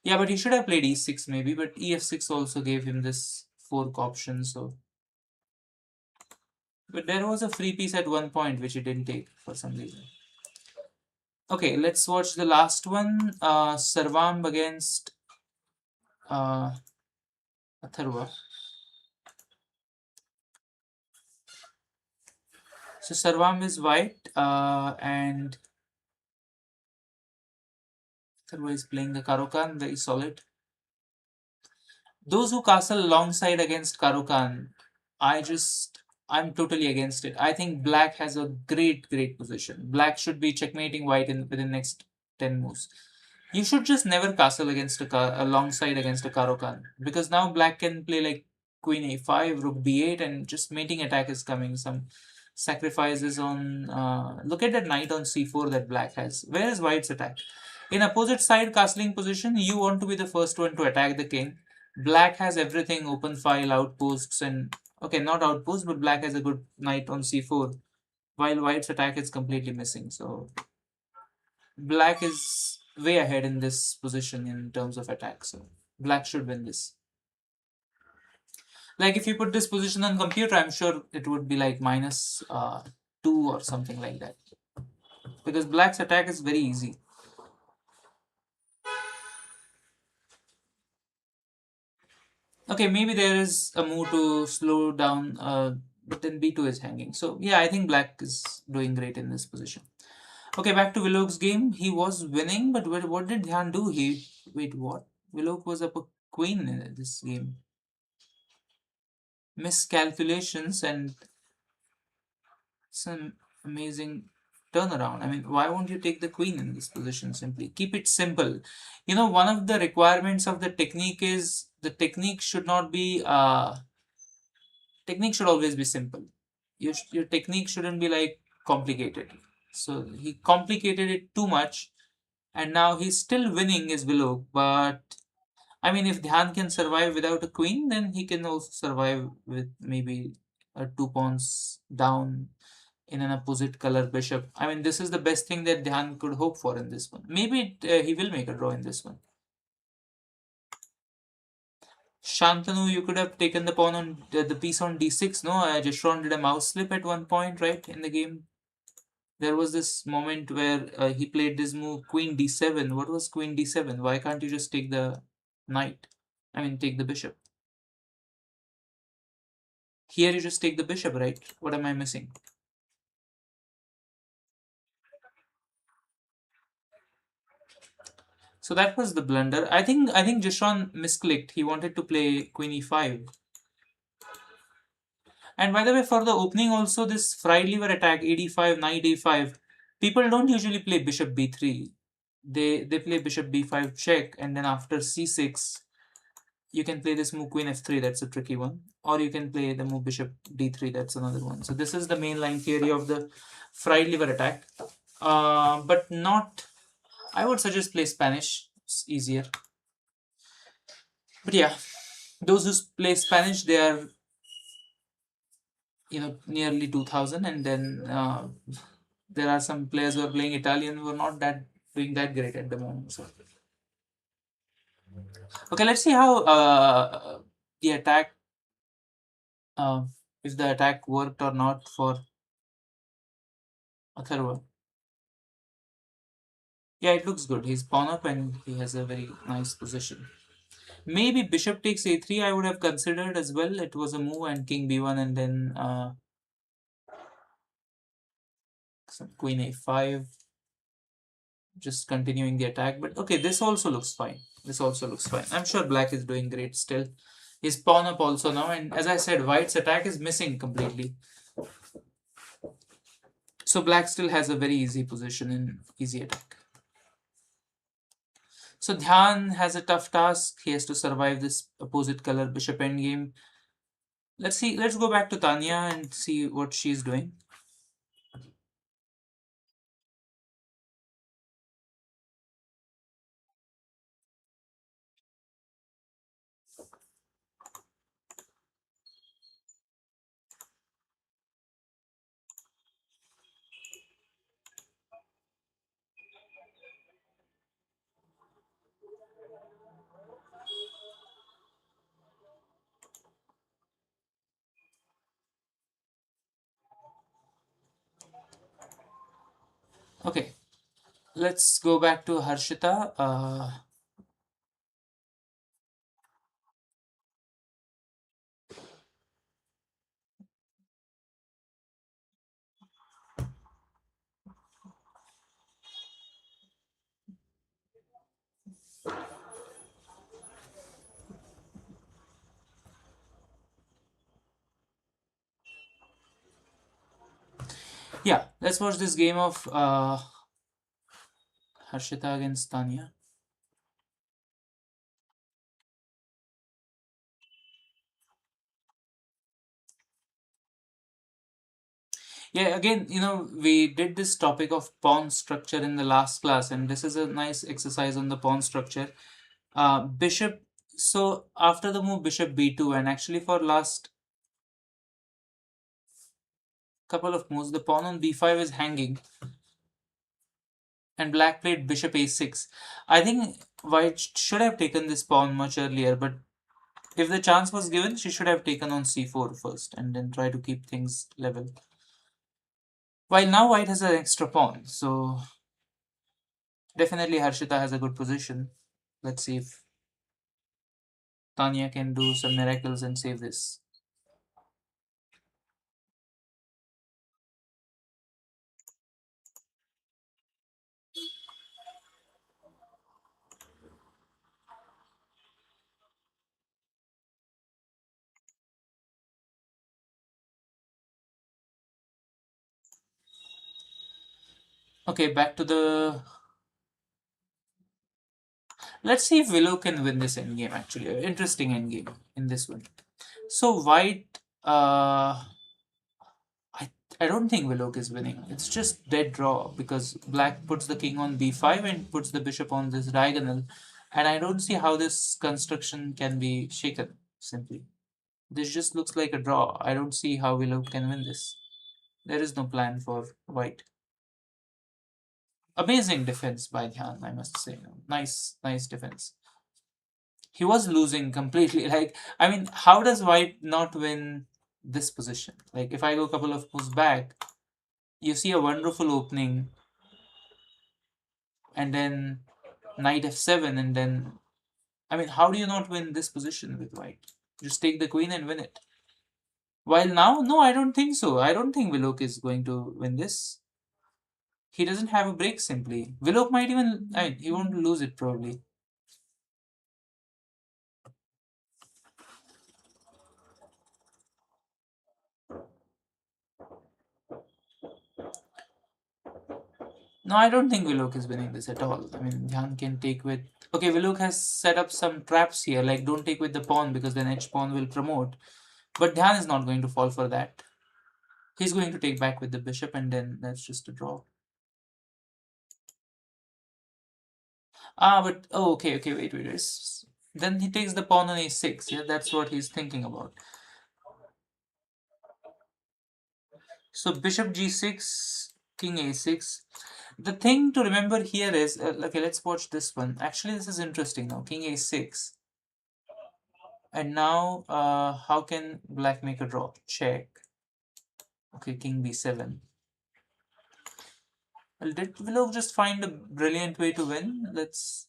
Yeah, but he should have played e6 maybe, but ef6 also gave him this fork option, so. But there was a free piece at one point which he didn't take for some reason. Okay, let's watch the last one. Sarvam against Atharva. So Sarvam is white and Atharva is playing the Karokan, very solid. Those who castle alongside against Karokan, I'm totally against it. I think black has a great position. Black should be checkmating white within next 10 moves. You should just never castle against alongside against a Karokan, because now black can play like queen a5, rook b8, and just mating attack is coming. Some sacrifices on. Look at that knight on c4 that black has. Where is white's attack? In opposite side castling position, you want to be the first one to attack the king. Black has everything, open file, outposts, and okay, not outposts, but black has a good knight on c4, while white's attack is completely missing. So black is way ahead in this position in terms of attack. So black should win this. Like if you put this position on computer, I'm sure it would be like minus 2 or something like that. Because black's attack is very easy. Okay, maybe there is a move to slow down, but then b2 is hanging. So yeah, I think black is doing great in this position. Okay, back to Willock's game. He was winning, but what did Dhyan do? Wait, what? Willock was up a queen in this game. Miscalculations and some amazing turnaround. I mean, why won't you take the queen in this position simply? Keep it simple. You know, one of the requirements of the technique is the technique should not be, technique should always be simple. Your technique shouldn't be like complicated. So he complicated it too much, and now he's still winning his Willow. But I mean, if Dhyan can survive without a queen, then he can also survive with maybe a 2 pawns down in an opposite color bishop. I mean, this is the best thing that Dhyan could hope for in this one. Maybe he will make a draw in this one. Shantanu, you could have taken the pawn on the piece on d6. No, Jeshron did a mouse slip at one point, right, in the game. There was this moment where he played this move, queen d7. What was queen d7? Why can't you just take the knight? I mean, take the bishop. Here you just take the bishop, right? What am I missing? So that was the blunder. I think Jeshron misclicked. He wanted to play queen e5. And by the way, for the opening also, this fried lever attack, ad5, knight a5, people don't usually play bishop b3. They play bishop b5 check, and then after c6, you can play this move queen f3, that's a tricky one. Or you can play the move bishop d3, that's another one. So this is the main line theory of the fried lever attack. But not, I would suggest play Spanish, it's easier. But yeah, those who play Spanish, they are, nearly 2000, and then there are some players who are playing Italian who are not that doing that great at the moment. So okay, let's see how the attack, uh, if the attack worked or not for Atharva. Yeah, it looks good. He's pawn up and he has a very nice position. Maybe bishop takes a3 I would have considered as well. It was a move, and king b1, and then some queen a5, just continuing the attack. But okay, this also looks fine. This also looks fine. I'm sure black is doing great still. He's pawn up also now, and as I said, white's attack is missing completely. So black still has a very easy position in easy attack. So Dhyan has a tough task. He has to survive this opposite color bishop endgame. Let's see. Let's go back to Tanya and see what she's doing. Okay, let's go back to Harshita. Yeah, let's watch this game of Harshita against Tanya. Yeah, again, we did this topic of pawn structure in the last class, and this is a nice exercise on the pawn structure. Bishop, so after the move bishop b2, and actually for last couple of moves, the pawn on b5 is hanging, and black played bishop a6. I think white should have taken this pawn much earlier, but if the chance was given, she should have taken on c4 first and then try to keep things level. While now white has an extra pawn, so definitely Harshita has a good position. Let's see if Tanya can do some miracles and save this. Okay, back to the. Let's see if Willow can win this endgame. Actually, interesting endgame in this one. So white, I I don't think Willow is winning. It's just dead draw because black puts the king on b5 and puts the bishop on this diagonal, and I don't see how this construction can be shaken. Simply, this just looks like a draw. I don't see how Willow can win this. There is no plan for white. Amazing defense by Dhyan, I must say. Nice, nice defense. He was losing completely. Like, I mean, how does white not win this position? Like, if I go a couple of moves back, you see a wonderful opening, and then knight f7, and then, I mean, how do you not win this position with white? Just take the queen and win it. While now, no, I don't think so. I don't think Willock is going to win this. He doesn't have a break simply. Willock might even, I mean, he won't lose it probably. No, I don't think Willock is winning this at all. I mean, Dhyan can take with. Okay, Willock has set up some traps here, like don't take with the pawn because then H pawn will promote. But Dhyan is not going to fall for that. He's going to take back with the bishop, and then that's just a draw. But oh, okay, wait. Then he takes the pawn on a6. Yeah, that's what he's thinking about. So bishop g6, king a6. The thing to remember here is, okay, let's watch this one. Actually, this is interesting now. King a6. And now, how can black make a draw? Check. Okay, king b7. Well, did Willow just find a brilliant way to win? Let's.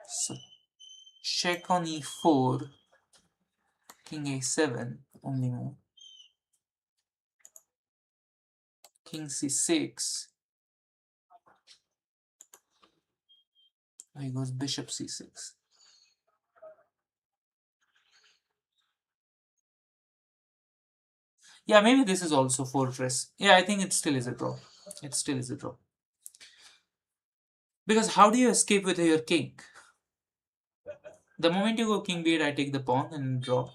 So, check on e4. King a7. Only move. King c6. There goes bishop c6. Yeah, maybe this is also fortress. Yeah, I think it still is a draw. It still is a draw. Because how do you escape with your king? The moment you go king b8, I take the pawn and draw.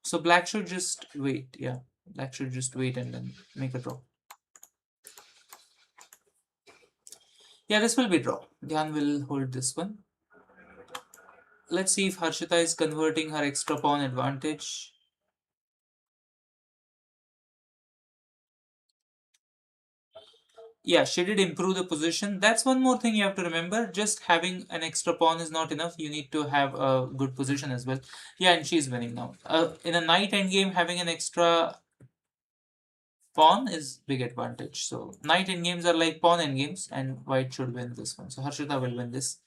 So black should just wait. Yeah, black should just wait and then make a draw. Yeah, this will be draw. Dhyan will hold this one. Let's see if Harshita is converting her extra pawn advantage. Yeah, she did improve the position. That's one more thing you have to remember. Just having an extra pawn is not enough. You need to have a good position as well. Yeah, and she's winning now. In a knight endgame, having an extra pawn is big advantage. So knight endgames are like pawn endgames, and white should win this one. So Harshita will win this.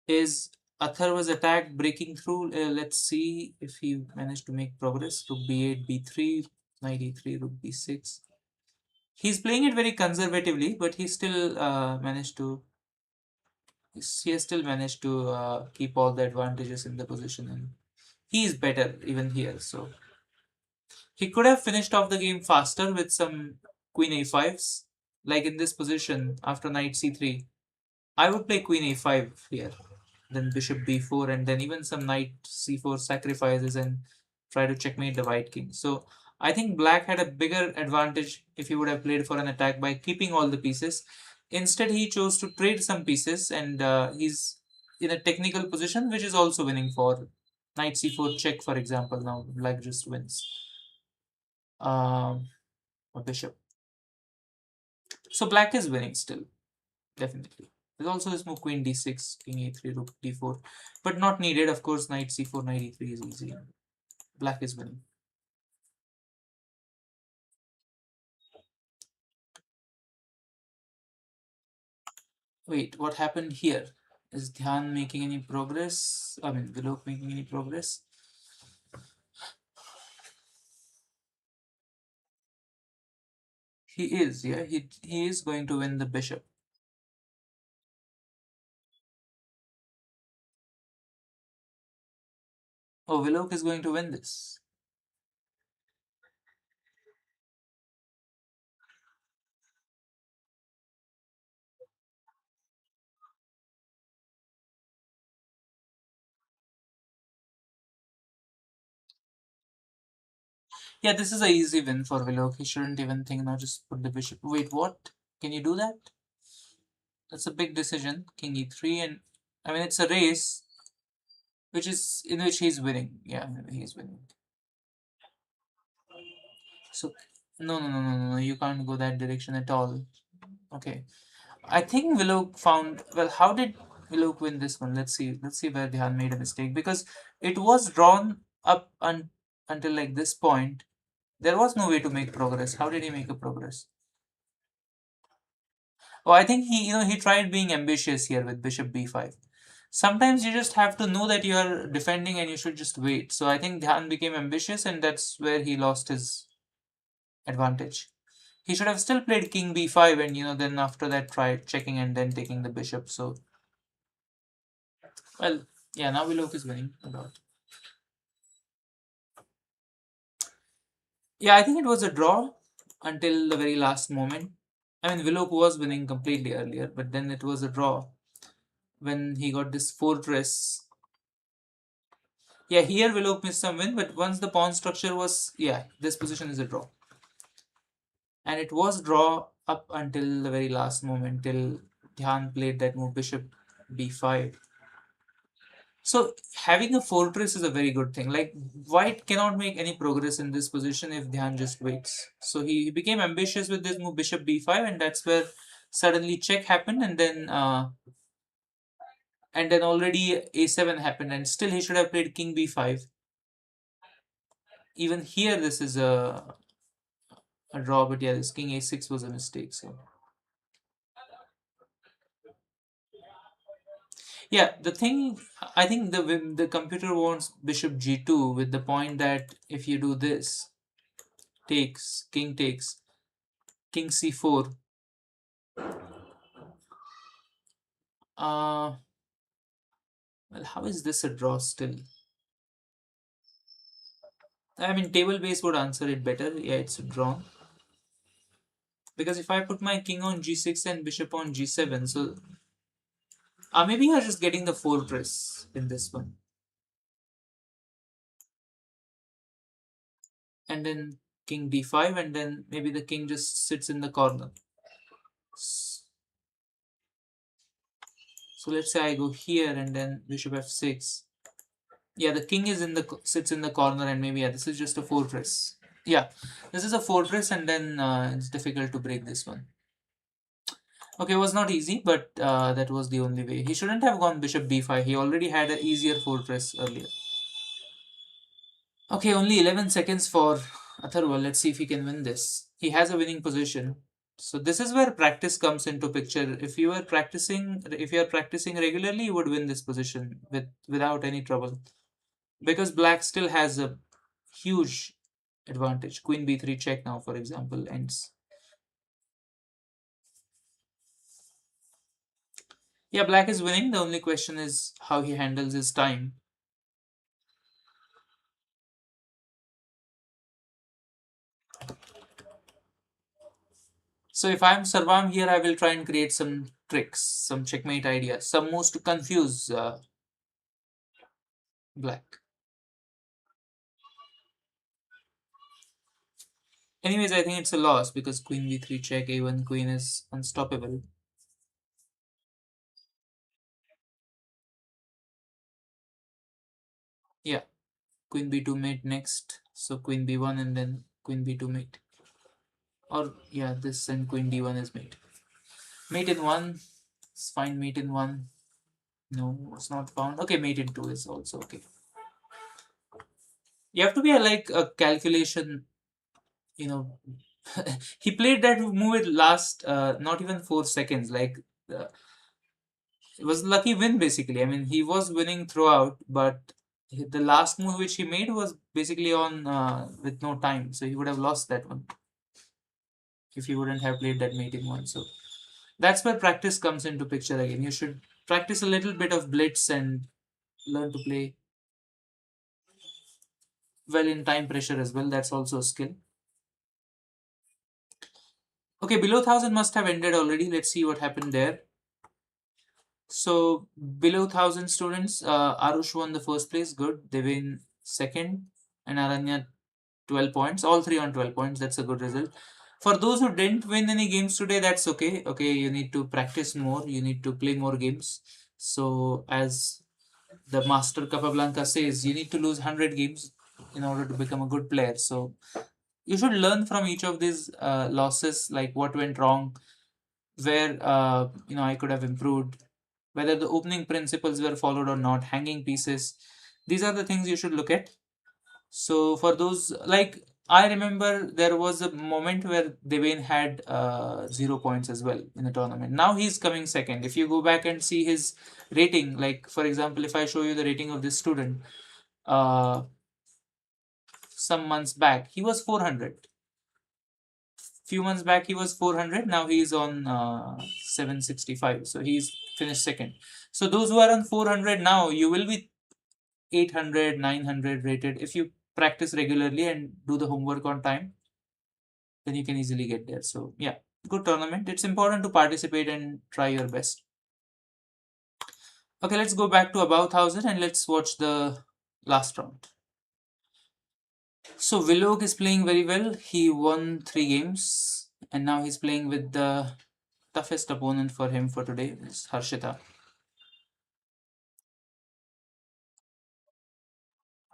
Is Atharva's attack breaking through? Let's see if he managed to make progress. Rook b8, b3, knight e3, rook b6. He's playing it very conservatively, but he still managed to. He has still managed to keep all the advantages in the position, and he is better even here. So he could have finished off the game faster with some queen a5s, like in this position after knight c3. I would play queen a5 here. then bishop b4, and then even some knight c4 sacrifices and try to checkmate the white king. So I think black had a bigger advantage if he would have played for an attack by keeping all the pieces. Instead, he chose to trade some pieces, and he's in a technical position which is also winning for knight c4 check, for example. Now black just wins a bishop. So black is winning still, definitely. There's also this move queen d6, king a3, rook d4, but not needed. Of course, knight c4, knight e3 is easy. Black is winning. Wait, what happened here? Is Dhyan making any progress? I mean, Vilok making any progress? He is, yeah. He is going to win the bishop. Oh, Vilok is going to win this. Yeah, this is a easy win for Vilok. He shouldn't even think now. Just put the bishop. Wait, what? Can you do that? That's a big decision. King e3, and I mean it's a race, which is in which he's winning. Yeah, he's winning. So no. You can't go that direction at all. Okay. I think Willow found, well, how did Willow win this one? Let's see. Let's see where Dhyan made a mistake, because it was drawn up until like this point. There was no way to make progress. How did he make a progress? Oh, I think he tried being ambitious here with bishop b5. Sometimes you just have to know that you are defending and you should just wait. So I think Dhyan became ambitious, and that's where he lost his advantage. He should have still played king b5, and then after that tried checking and then taking the bishop. So, well, yeah, now Willow is winning a lot. Yeah, I think it was a draw until the very last moment. I mean, Willow was winning completely earlier, but then it was a draw when he got this fortress. Yeah, here Willow missed some win, but once the pawn structure was, yeah, this position is a draw. And it was draw up until the very last moment, till Dhyan played that move bishop b5. So having a fortress is a very good thing. Like, white cannot make any progress in this position if Dhyan just waits. So he became ambitious with this move bishop b5, and that's where suddenly check happened, and then already a7 happened, and still he should have played king b5. Even here this is a draw, but yeah, this king a6 was a mistake. So yeah, the thing, I think the computer wants bishop g2 with the point that if you do this, takes, king c4. Well, how is this a draw still? I mean, table base would answer it better. Yeah, it's a draw. Because if I put my king on g6 and bishop on g7, so maybe you're just getting the fortress in this one. And then king d5, and then maybe the king just sits in the corner. So let's say I go here and then bishop f6. Yeah, the king is sits in the corner, and maybe this is just a fortress. Yeah, this is a fortress, and then it's difficult to break this one. Okay, it was not easy, but that was the only way. He shouldn't have gone bishop b5. He already had an easier fortress earlier. Okay, only 11 seconds for Atharva. Let's see if he can win this. He has a winning position. So this is where practice comes into picture. If you are practicing regularly, you would win this position without any trouble. Because black still has a huge advantage. Queen b3 check now, for example, ends. Yeah, black is winning. The only question is how he handles his time. So if I'm Sarvam here, I will try and create some tricks, some checkmate ideas, some moves to confuse Black. Anyways, I think it's a loss because queen b3 check, a1 queen is unstoppable. Yeah, queen b2 mate next. So queen b1 and then queen b2 mate. Or yeah, this and queen d1 is mate. Mate in one. It's fine. Mate in one. No, it's not found. Okay, mate in two is also okay. You have to be like a calculation, you know. He played that move at last, not even 4 seconds. Like, uh, it was a lucky win basically. I mean, he was winning throughout, but the last move which he made was basically on with no time, so he would have lost that one if he wouldn't have played that mate in one. So that's where practice comes into picture again. You should practice a little bit of blitz and learn to play well in time pressure as well. That's also a skill. Okay, below 1000 must have ended already. Let's see what happened there. So below 1000 students, Arush won the first place. Good. They win second, and Aranya 12 points. All three on 12 points. That's a good result. For those who didn't win any games today, that's okay. Okay, you need to practice more. You need to play more games. So as the Master Capablanca says, you need to lose 100 games in order to become a good player. So you should learn from each of these losses, like what went wrong, where I could have improved, whether the opening principles were followed or not, hanging pieces. These are the things you should look at. So for those, like, I remember there was a moment where Devane had 0 points as well in the tournament. Now he's coming second. If you go back and see his rating, like for example, if I show you the rating of this student, uh, some months back he was 400. Few months back he was 400. Now he's on 765. So he's finished second. So those who are on 400 now, you will be 800, 900 rated if you practice regularly and do the homework on time. Then you can easily get there. So yeah, good tournament. It's important to participate and try your best. Okay, let's go back to above 1000 and let's watch the last round. So Willow is playing very well. He won 3 games and now he's playing with the toughest opponent for him for today is Harshita.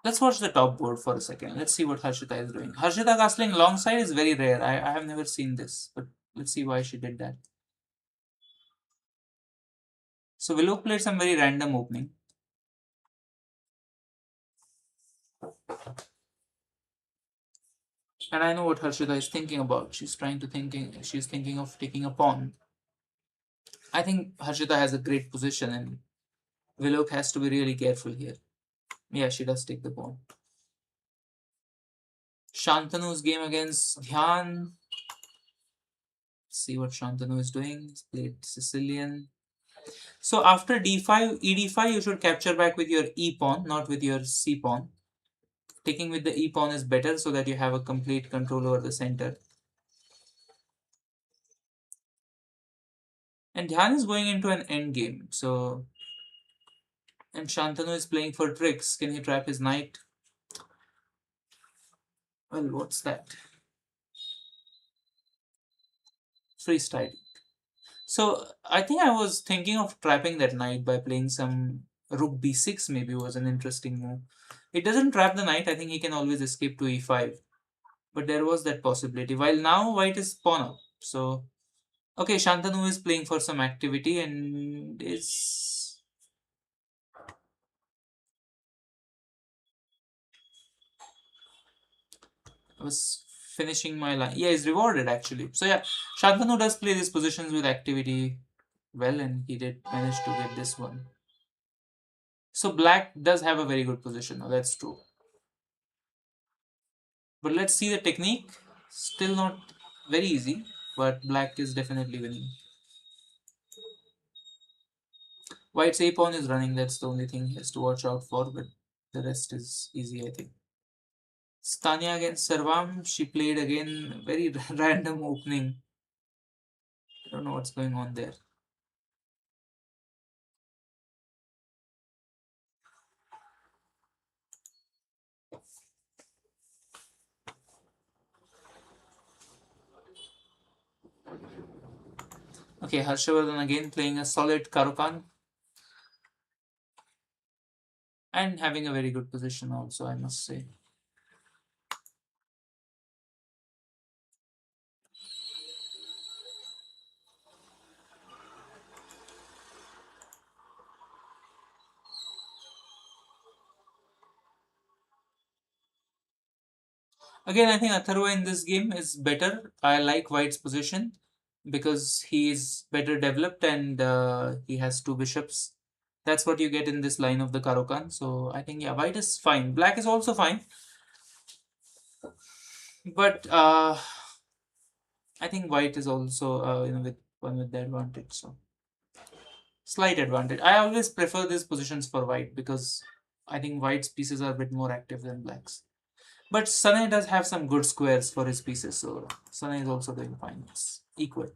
Let's watch the top board for a second. Let's see what Harshita is doing. Harshita castling long side is very rare. I have never seen this, but let's see why she did that. So Willow played some very random opening. And I know what Harshita is thinking about. She's thinking of taking a pawn. I think Harshita has a great position and Willow has to be really careful here. Yeah, she does take the pawn. Shantanu's game against Dhyan. See what Shantanu is doing. He's played Sicilian. So after d5, ed5, you should capture back with your e pawn, not with your c pawn. Taking with the e pawn is better so that you have a complete control over the center. And Dhyan is going into an end game. So, and Shantanu is playing for tricks. Can he trap his knight? Well, what's that? Freestyle. So I think I was thinking of trapping that knight by playing some rook b6. Maybe was an interesting move. It doesn't trap the knight. I think he can always escape to e5. But there was that possibility. While now white is pawn up. So okay, Shantanu is playing for some activity and is. I was finishing my line. Yeah, he's rewarded actually. So yeah, Shantanu does play these positions with activity well, and he did manage to get this one. So black does have a very good position. Now that's true. But let's see the technique. Still not very easy, but black is definitely winning. White's a pawn is running. That's the only thing he has to watch out for, but the rest is easy, I think. Stania against Sarvam. She played again very random opening. I don't know what's going on there. Okay, Harshavardhan again playing a solid Karukan and having a very good position also, I must say. Again, I think Atharva in this game is better. I like White's position because he is better developed and he has two bishops. That's what you get in this line of the Karokan. So I think, yeah, White is fine. Black is also fine. But I think White is also, with one with the advantage. So slight advantage. I always prefer these positions for White because I think White's pieces are a bit more active than Black's. But Sanay does have some good squares for his pieces, so Sanay is also doing fine. It's equal.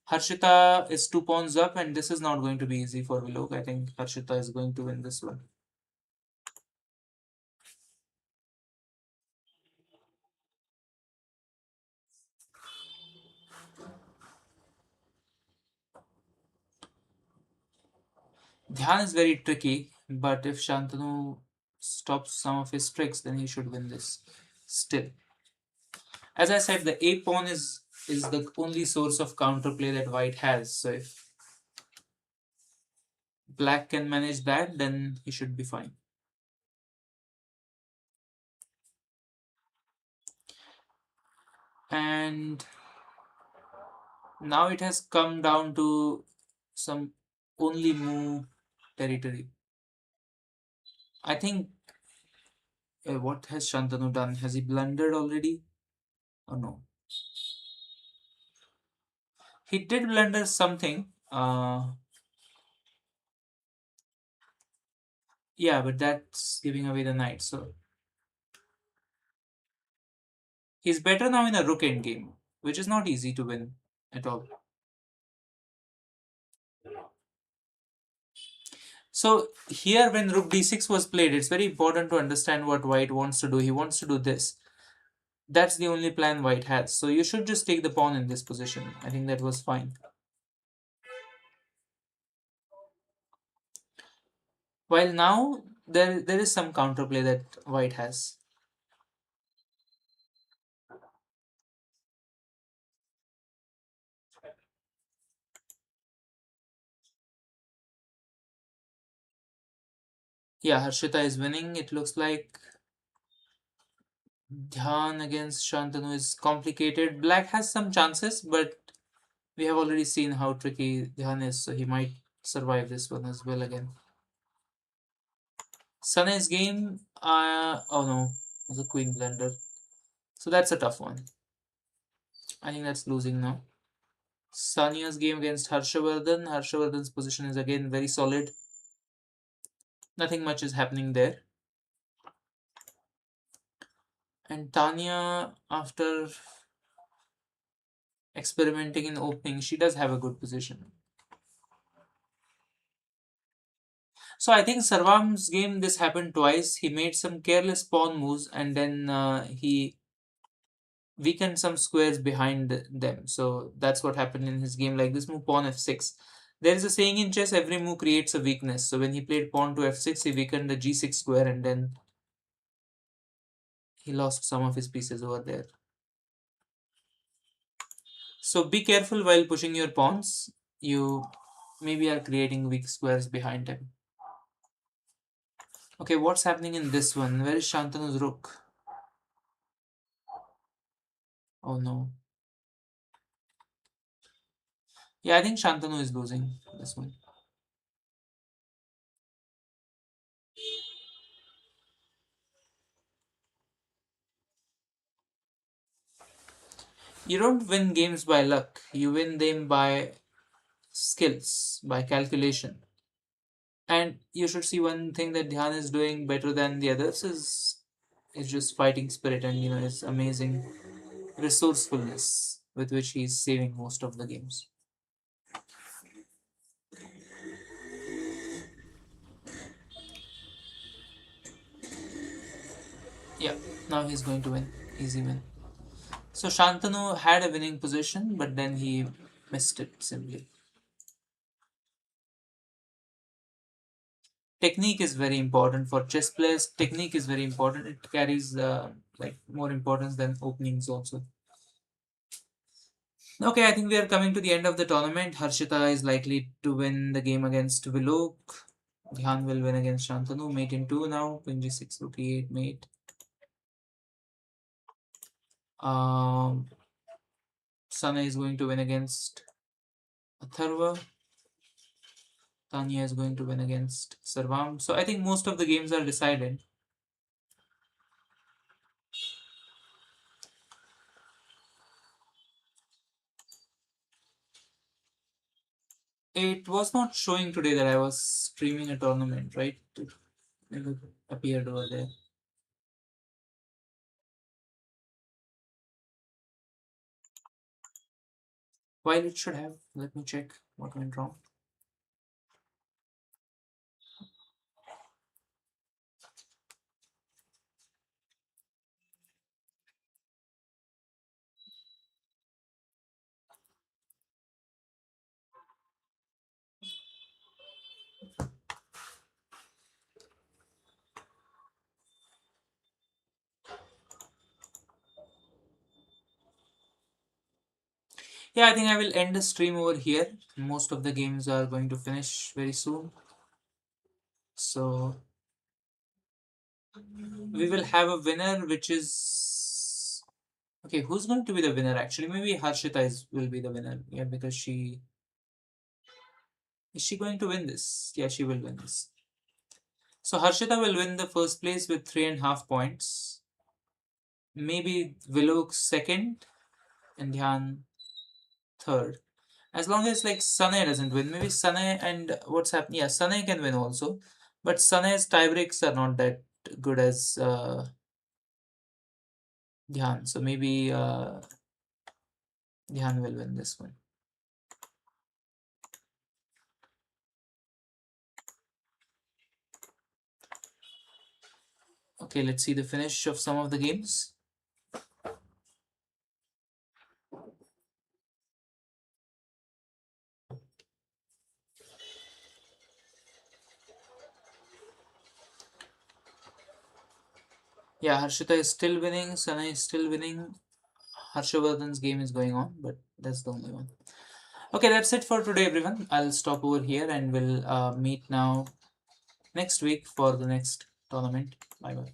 Harshita is 2 pawns up, and this is not going to be easy for Vilok. I think Harshita is going to win this one. Dhyan is very tricky, but if Shantanu stops some of his tricks, then he should win this. Still, as I said, the A pawn is the only source of counterplay that White has. So if Black can manage that, then he should be fine. And now it has come down to some only move territory. I think what has Shantanu done? Has he blundered already? Or no? He did blunder something. Yeah, but that's giving away the knight. So he's better now in a rook end game, which is not easy to win at all. So here, when rook d6 was played, it's very important to understand what White wants to do. He wants to do this. That's the only plan White has. So you should just take the pawn in this position. I think that was fine. While now there is some counterplay that White has. Yeah, Harshita is winning. It looks like Dhyan against Shantanu is complicated. Black has some chances, but we have already seen how tricky Dhyan is, so he might survive this one as well again. Sunay's game, oh no, it's a queen blunder. So that's a tough one. I think that's losing now. Sania's game against Harshavardhan. Harshavardhan's position is again very solid. Nothing much is happening there. And Tanya, after experimenting in opening, she does have a good position. So I think Sarvam's game, this happened twice. He made some careless pawn moves and then he weakened some squares behind them. So that's what happened in his game. Like this move, pawn f6. There is a saying in chess, every move creates a weakness. So when he played pawn to f6, he weakened the g6 square and then he lost some of his pieces over there. So be careful while pushing your pawns. You maybe are creating weak squares behind him. Okay, what's happening in this one? Where is Shantanu's rook? Oh no. Yeah, I think Shantanu is losing this one. You don't win games by luck. You win them by skills, by calculation. And you should see one thing that Dhyan is doing better than the others is just fighting spirit and his amazing resourcefulness with which he's saving most of the games. Yeah, now he's going to win. Easy win. So Shantanu had a winning position, but then he Missed it simply. Technique is very important for chess players. Technique is very important. It carries like more importance than openings also. Okay, I think we are coming to the end of the tournament. Harshita is likely to win the game against Vilok. Dhyan will win against Shantanu. Mate in 2 now. Queen g6, rook e8, mate. Um, Sana is going to win against Atharva. Tanya is going to win against Sarvam. So I think most of the games are decided. It was not showing today that I was streaming a tournament, right? It never appeared over there. While it should have. Let me check what went wrong. Yeah, I think I will end the stream over here. Most of the games are going to finish very soon. So we will have a winner, which is okay. Who's going to be the winner? Actually, maybe Harshita will be the winner. Yeah, because she is she going to win this? Yeah, she will win this. So Harshita will win the first place with 3.5 points. Maybe Vilok second and Dhyan third. As long as like Sane doesn't win, maybe Sane and what's happening? Yeah, Sane can win also, but Sane's tiebreaks are not that good as Dhyan. So maybe Dhyan will win this one. Okay, let's see the finish of some of the games. Yeah, Harshita is still winning. Sana is still winning. Harshavardhan's game is going on, but that's the only one. Okay, that's it for today, everyone. I'll stop over here and we'll meet now next week for the next tournament. Bye bye.